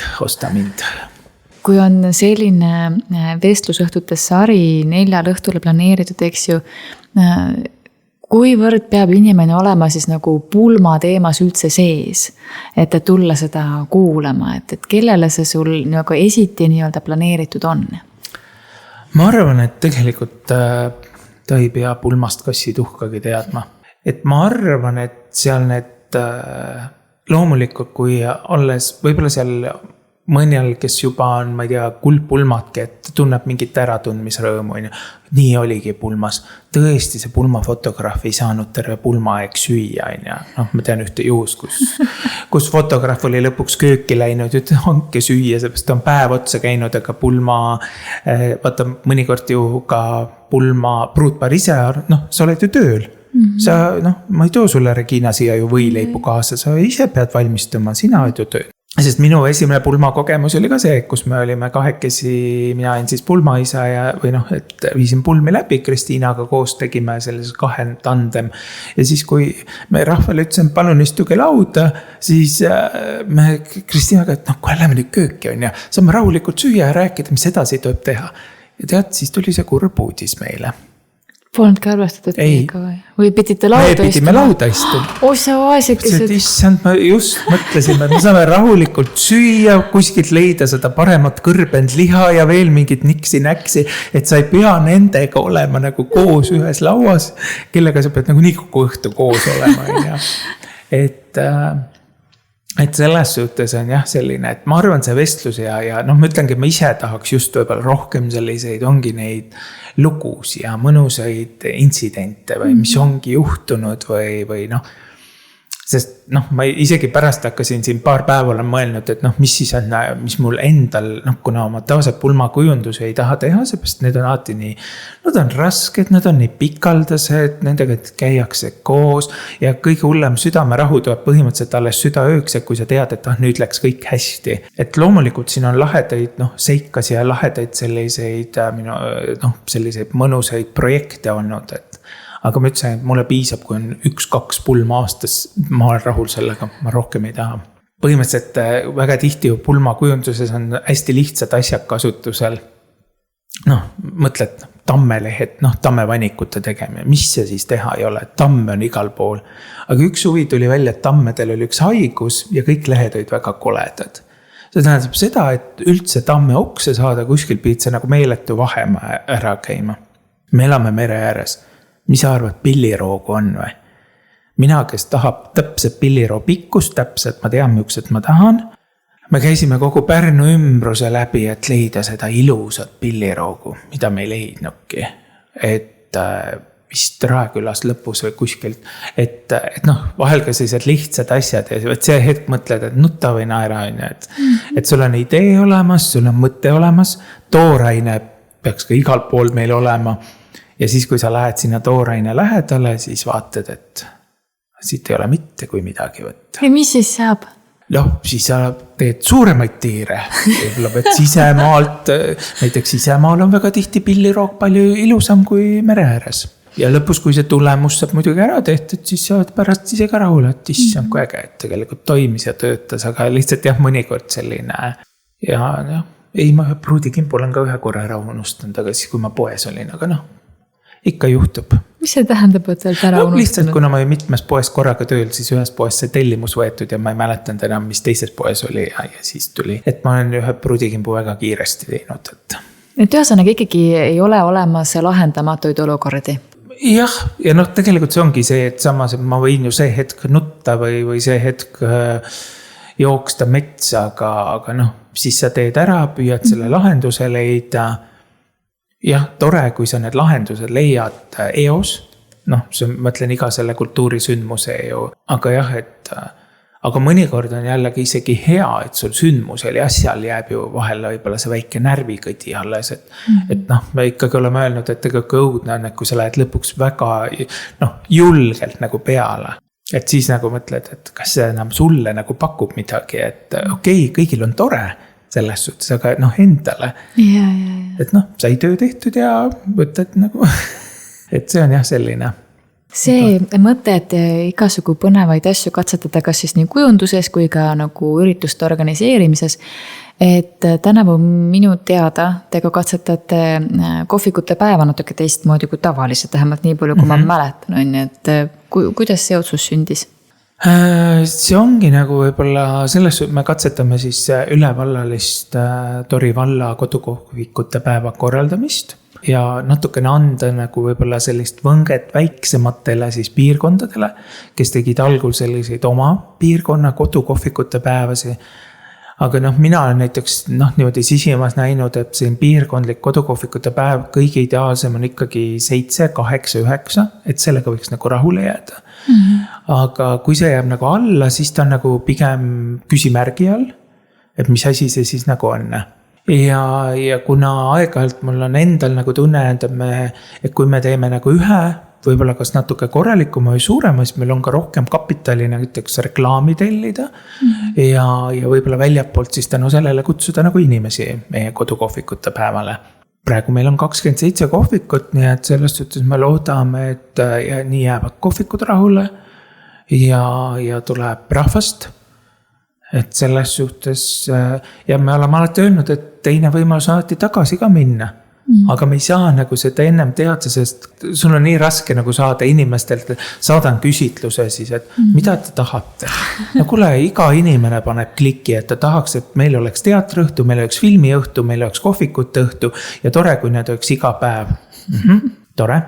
Kui on selline vestlusõhtute sari 4 õhtule planeeritud, eks ju, kuivõrd peab inimene olema siis nagu pulma teemas üldse sees, et tulla seda kuulama, et kellele see sul nagu esiti nii-öelda planeeritud on? Ma arvan, et tegelikult ta ei pea pulmast kassi tuhkagi teadma. Et ma arvan, et seal need loomulikult, kui olles võib-olla seal mõnel, kes juba on, ma ei tea, kuldpulmadki, et tunneb mingit äratundmisrõõmu. Nii oligi pulmas. Tõesti, see pulmafotograaf ei saanud terve pulmaaeg süüa. Ma tean ühte juhus, kus fotograaf oli lõpuks kööki läinud, et hanke süüa, seepärast on päev otsa käinud, aga pulma, vaata mõnikord ju ka pulma pruutpaar ise, sa oled ju tööl. Sa, ma ei too sulle Regina siia ju võileipu kaasa, sa ise pead valmistuma, sina oled ju tööl. Sest minu esimene pulmakogemus oli ka see, kus me olime 2, mina olin siis pulmaisa et viisin pulmi läbi, Kristiinaga koos tegime sellises 2 tandem. Ja siis, kui me rahvale ütlesime, palun istuge lauda, siis me Kristiinaga, et kohe lähme nüüd kööki on ja saame rahulikult süüa ja rääkida, mis edasi tuleb teha. Ja tead, siis tuli see kurb uudis meile. Polnud ka arvestatud teiega või pidite lauda istuma? Me pidime lauda istuma. Sa vaesekesed. Issand, ma just mõtlesime, et me saame rahulikult süüa, kuskilt leida seda paremat kõrbend liha ja veel mingit niksi-näksi, et sa ei pea nendega olema nagu koos ühes lauas, kellega sa pead nagu nii kogu õhtu koos olema. Et selles suhtes on jah selline, et ma arvan see vestlus ja ma ütlengi, ma ise tahaks just võib-olla rohkem selliseid, ongi neid lugus ja mõnusaid intsidente või mis ongi juhtunud või sest ma isegi pärast hakkasin siin paar päeva olen mõelnud, et mis siis on, mis mul endal, kuna oma tavaliselt pulmakujundusi ei taha teha, seepärast need on alati nii, nad on rasked, nad on nii pikaldased, nendega käiakse koos ja kõige hullem südamerahu tuleb põhimõtteliselt alles südaööks, et kui sa tead, et nüüd läks kõik hästi. Et loomulikult siin on lahedaid seikasi ja lahedaid selliseid mõnusaid projekte olnud, aga ma ütlesin, et mulle piisab, kui on 1-2 pulma aastas, ma olen rahul sellega, ma rohkem ei taha. Põhimõtteliselt väga tihti ju pulmakujunduses on hästi lihtsad asjad kasutusel. Mõtled tammelehed, tammevanikute tegemine, mis see siis teha ei ole, tamme on igal pool. Aga üks huvi tuli välja, et tammedel oli üks haigus ja kõik lehed olid väga koledad. See tähendab seda, et üldse tamme ukse saada kuskil pidid see nagu meeletu vahemaa ära käima. Me elame mere ääres. Mis arvad, pilliroogu on või? Mina, kes tahab täpselt pilliroo pikkust, täpselt ma tean, miksed ma tahan. Me käisime kogu Pärnu ümbruse läbi, et leida seda ilusat pilliroogu, mida me ei leidnudki. Et vist Raekülas lõpus või kuskilt. Et vahel ka sellised lihtsad asjad ja see hetk mõtled, et nuta või naera on. Et sul on idee olemas, sul on mõte olemas, tooraine peaks ka igal pool meil olema. Ja siis, kui sa lähed sinna tooraine lähedale, siis vaatad, et siit ei ole mitte kui midagi võtta. Ja mis siis saab? siis sa teed suuremaid tiire. Võib-olla pead sisemaalt, näiteks sisemaal on väga tihti pilliroog palju ilusam kui mere ääres. Ja lõpus, kui see tulemus saab muidugi ära tehtud, siis sa oled pärast ise ka rahul, et issand kui äge, et tegelikult toimis ja töötas, aga lihtsalt mõnikord selline. Ja ei, ma pruudikimpu olen ka ühe korra ära unustanud, aga siis kui ma poes olin, aga ikka juhtub. Mis see tähendab, et oled ära unustanud? Lihtsalt, kuna ma mitmes poes korraga tööl, siis ühes poes see tellimus võetud ja ma ei mäletanud enam, mis teises poes oli ja siis tuli. Et ma olen ühe prudikimpu väga kiiresti teinud. Et ühesõnaga ikkagi ei ole olemas lahendamatuid olukordi? Jah, ja tegelikult see ongi see, et samas et ma võin ju see hetk nutta või see hetk jooksta metsa, aga siis sa teed ära, püüad selle lahenduse leida. Jah, tore, kui sa need lahendused leiad eos, see mõtlen iga selle kultuurisündmuse ju, aga jah, aga mõnikord on jällegi isegi hea, et sul sündmusel ja asjal jääb ju vahel võib-olla see väike närvikõdi alles, et me ikkagi oleme öelnud, et ega õudne on, et kui sa lähed lõpuks väga julgelt nagu peale, et siis nagu mõtled, et kas see enam sulle nagu pakub midagi, et okei, kõigil on tore selles suhtes, aga endale. Et sai töö tehtud ja võtad nagu, et see on jah selline. See mõte, et igasugu põnevaid asju katsetada kas siis nii kujunduses kui ka nagu ürituste organiseerimises, et tänavu minu teada te ka katsetate kohvikute päeva natuke teistmoodi kui tavaliselt, vähemalt nii palju, kui ma mäletan, on, et kuidas see otsus sündis? See ongi nagu võib-olla selles, me katsetame siis ülevallalist Tori valla kodukohvikute päeva korraldamist ja natukene anda nagu võib-olla sellist võnget väiksematele siis piirkondadele, kes tegid algul selliseid oma piirkonna kodukohvikute päevasi. Aga mina olen näiteks niimoodi sisimas näinud, et siin piirkondlik kodukohvikute päev kõige ideaalsem on ikkagi 7, 8, 9, et sellega võiks nagu rahule jääda. Aga kui see jääb nagu alla, siis ta on nagu pigem küsimärgi all, et mis asi see siis nagu on. Ja kuna aeg-ajalt mul on endal nagu tunne, et kui me teeme nagu ühe, võib-olla kas natuke korralikuma või suurema, siis meil on ka rohkem kapitali näiteks reklaami tellida ja võib-olla väljapoolt siis tänu sellele kutsuda nagu inimesi meie kodukohvikute päevale. Praegu meil on 27 kohvikut, nii et selles suhtes me loodame, et nii jäävad kohvikud rahule ja tuleb rahvast. Et selles suhtes, ja me oleme alati öelnud, et teine võimalus alati tagasi ka minna. Aga me ei saa nagu seda ennem teada, sest sul on nii raske nagu saada inimestelt, saadan küsitluse siis, et mida te tahate. Kuule, iga inimene paneb kliki, et ta tahaks, et meil oleks teatriõhtu, meil oleks filmiõhtu, meil oleks kohvikute õhtu ja tore, kui need oleks iga päev. Tore,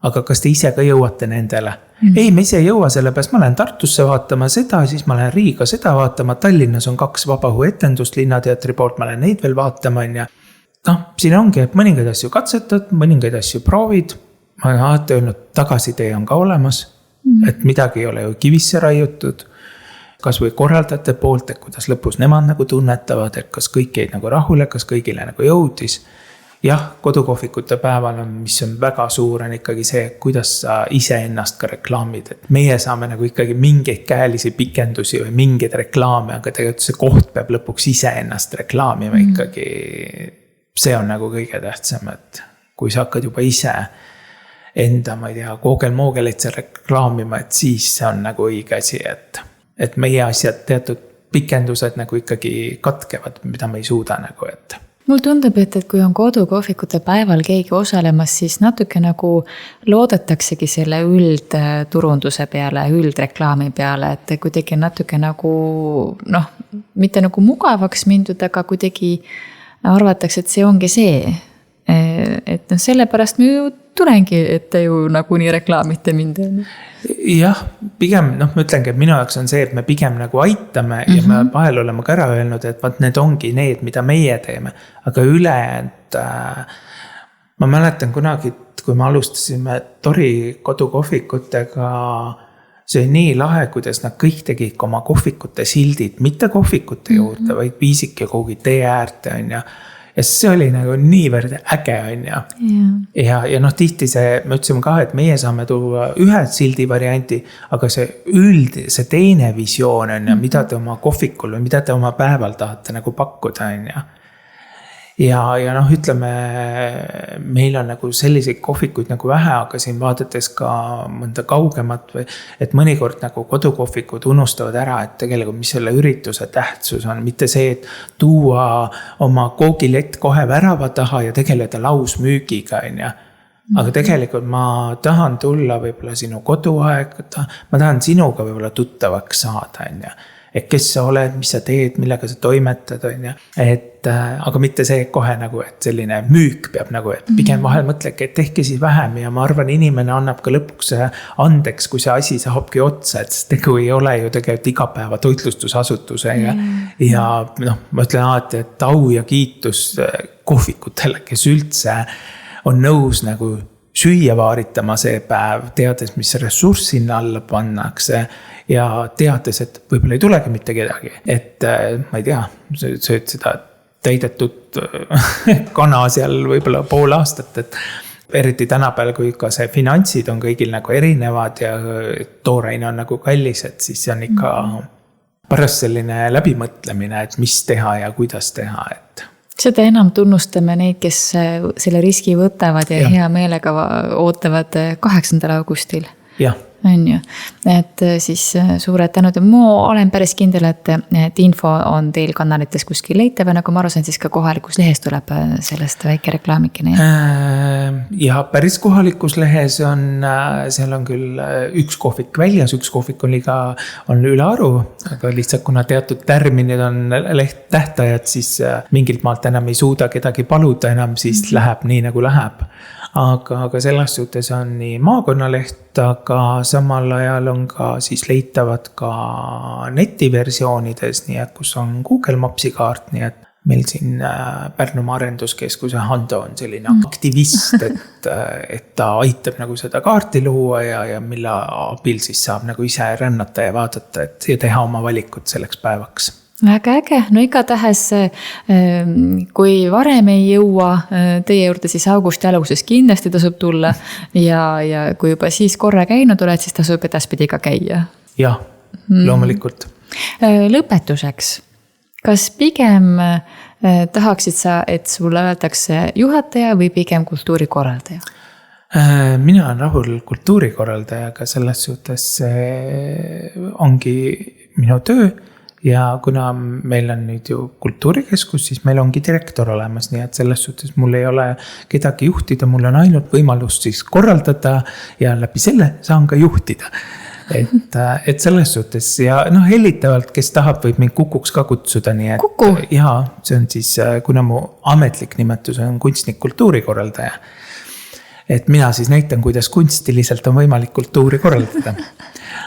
aga kas te ise ka jõuate nendele? Ei, me ise jõua selle pärast, ma lähen Tartusse vaatama seda, siis ma lähen Riiga seda vaatama, Tallinnas on 2 vabaõhu etendust Linnateatri poolt, ma lähen neid veel vaatama ja siin ongi, et mõningaid asju katsetad, mõningaid asju proovid. Ma olen alati öelnud, tagasitee on ka olemas, et midagi ei ole ju kivisse raiutud. Kas või korraldajate poolt, et kuidas lõpus nemad nagu tunnetavad, et kas kõik jäid nagu rahule, kas kõigile nagu jõudis. Jah, kodukohvikute päeval on, mis on väga suur, on ikkagi see, kuidas sa ise ennast ka reklaamid. Et meie saame nagu ikkagi mingeid käelisi pikendusi või mingeid reklaame, aga tegelikult see koht peab lõpuks ise ennast reklaamima ikkagi. See on nagu kõige tähtsam, et kui sa hakkad juba ise enda, ma ei tea, koogel-moogelit seal reklaamima, et siis see on nagu õige asi, et meie asjad teatud pikendused nagu ikkagi katkevad, mida me ei suuda nagu, et. Mul tundub, et kui on kodukohvikute päeval keegi osalemas, siis natuke nagu loodetaksegi selle üldturunduse peale, üldreklaami peale, et kuidagi natuke nagu, mitte nagu mugavaks mindud, aga kuidagi arvatakse, et see ongi see, et sellepärast me ju tulengi, et te ju nagu nii reklaamite mind. Jah, pigem, ma ütlengi, et minu jaoks on see, et me pigem nagu aitame ja me vahel oleme ka ära öelnud, et vaat need ongi need, mida meie teeme, aga üle, et ma mäletan kunagi, kui me alustasime Tori kodukohvikutega, see on nii lahe, kuidas nad kõik tegid oma kohvikute sildid, mitte kohvikute juurde, vaid viisik ja kuhugi tee äärte on ja see oli nagu niivõrd äge, on ju. Ja noh, tihti me ütlesime ka, et meie saame tuua ühe sildi varianti, aga see teine visioon on ju, mida te oma kohvikul või mida te oma päeval tahate nagu pakkuda, on ju. Ja noh, ütleme, meil on nagu selliseid kohvikuid nagu vähe, aga siin vaadates ka mõnda kaugemat või, et mõnikord nagu kodukohvikud unustavad ära, et tegelikult mis selle ürituse tähtsus on, mitte see, et tuua oma koogilett kohe värava taha ja tegeleda lausmüügiga, on ju. Aga tegelikult ma tahan tulla võib-olla sinu koduaega, ma tahan sinuga võib-olla tuttavaks saada, on ju. Et kes sa oled, mis sa teed, millega sa toimetad, on ju. Aga mitte see kohe nagu, et selline müük peab nagu, et pigem vahel mõtlegi, et tehke siis vähem ja ma arvan, inimene annab ka lõpuks andeks, kui see asi saabki otsa, et tegu ei ole ju tegelikult igapäeva toitlustusasutuse ja noh, ma ütlen alati, et au ja kiitus kohvikutele, kes üldse on nõus nagu süüa vaaritama see päev, teades, mis ressurss sinna alla pannakse ja teades, et võib-olla ei tulegi mitte kedagi. Et ma ei tea, sööd seda täidetud kana seal võib-olla pool aastat, et eriti tänapäeval, kui ka see finantsid on kõigil nagu erinevad ja tooraine on nagu kallis, et siis see on ikka paras selline läbimõtlemine, et mis teha ja kuidas teha, et seda enam tunnustame neid, kes selle riski võtavad ja hea meelega ootavad 8. augustil. Jah. On ju, et siis suured tänud ja ma olen päris kindel, et info on teil kanalites kuskil leitav ja nagu ma aru sain, siis ka kohalikus lehes tuleb sellest väike reklaamikene. Ja päris kohalikus lehes seal on küll üks kohvik väljas, üks kohvik on üle aru, aga lihtsalt kuna teatud tärminid on tähtajad, siis mingilt maalt enam ei suuda kedagi paluda enam, siis läheb nii nagu läheb. Aga selles suhtes on nii maakonnaleht, aga samal ajal on ka siis leitavad ka netiversioonides, nii et kus on Google Mapsi kaart, nii et meil siin Pärnumaa arenduskeskuse Hando on selline aktivist, et ta aitab nagu seda kaarti luua ja mille abil siis saab nagu ise rännata ja vaadata, ja teha oma valikut selleks päevaks. Väga äge, no igatahes, kui varem ei jõua teie juurde, siis augusti alguses kindlasti tasub tulla ja kui juba siis korra käinud oled, siis tasub edaspidi ka käia. Jah, loomulikult. Lõpetuseks, kas pigem tahaksid sa, et sulle öeldakse juhataja või pigem kultuurikorraldaja? Mina olen rahul kultuurikorraldajaga, selles suhtes ongi minu töö. Ja kuna meil on nüüd ju kultuurikeskus, siis meil ongi direktor olemas, nii et selles suhtes mul ei ole kedagi juhtida, mul on ainult võimalus siis korraldada ja läbi selle saan ka juhtida. Et selles suhtes ja noh, hellitavalt, kes tahab, võib mind Kukuks ka kutsuda, nii et Kuku. Ja see on siis, kuna mu ametlik nimetus on kunstnik kultuurikorraldaja. Et mina siis näitan, kuidas kunstiliselt on võimalik kultuuri korraldada.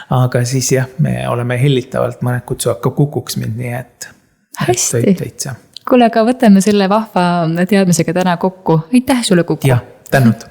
Aga siis jah, me oleme hellitavalt mõned kutsuvad ka Kukuks mind, nii et hästi. Kuule, aga võtame selle vahva teadmisega täna kokku. Aitäh sulle, Kuku. Jah, tänud.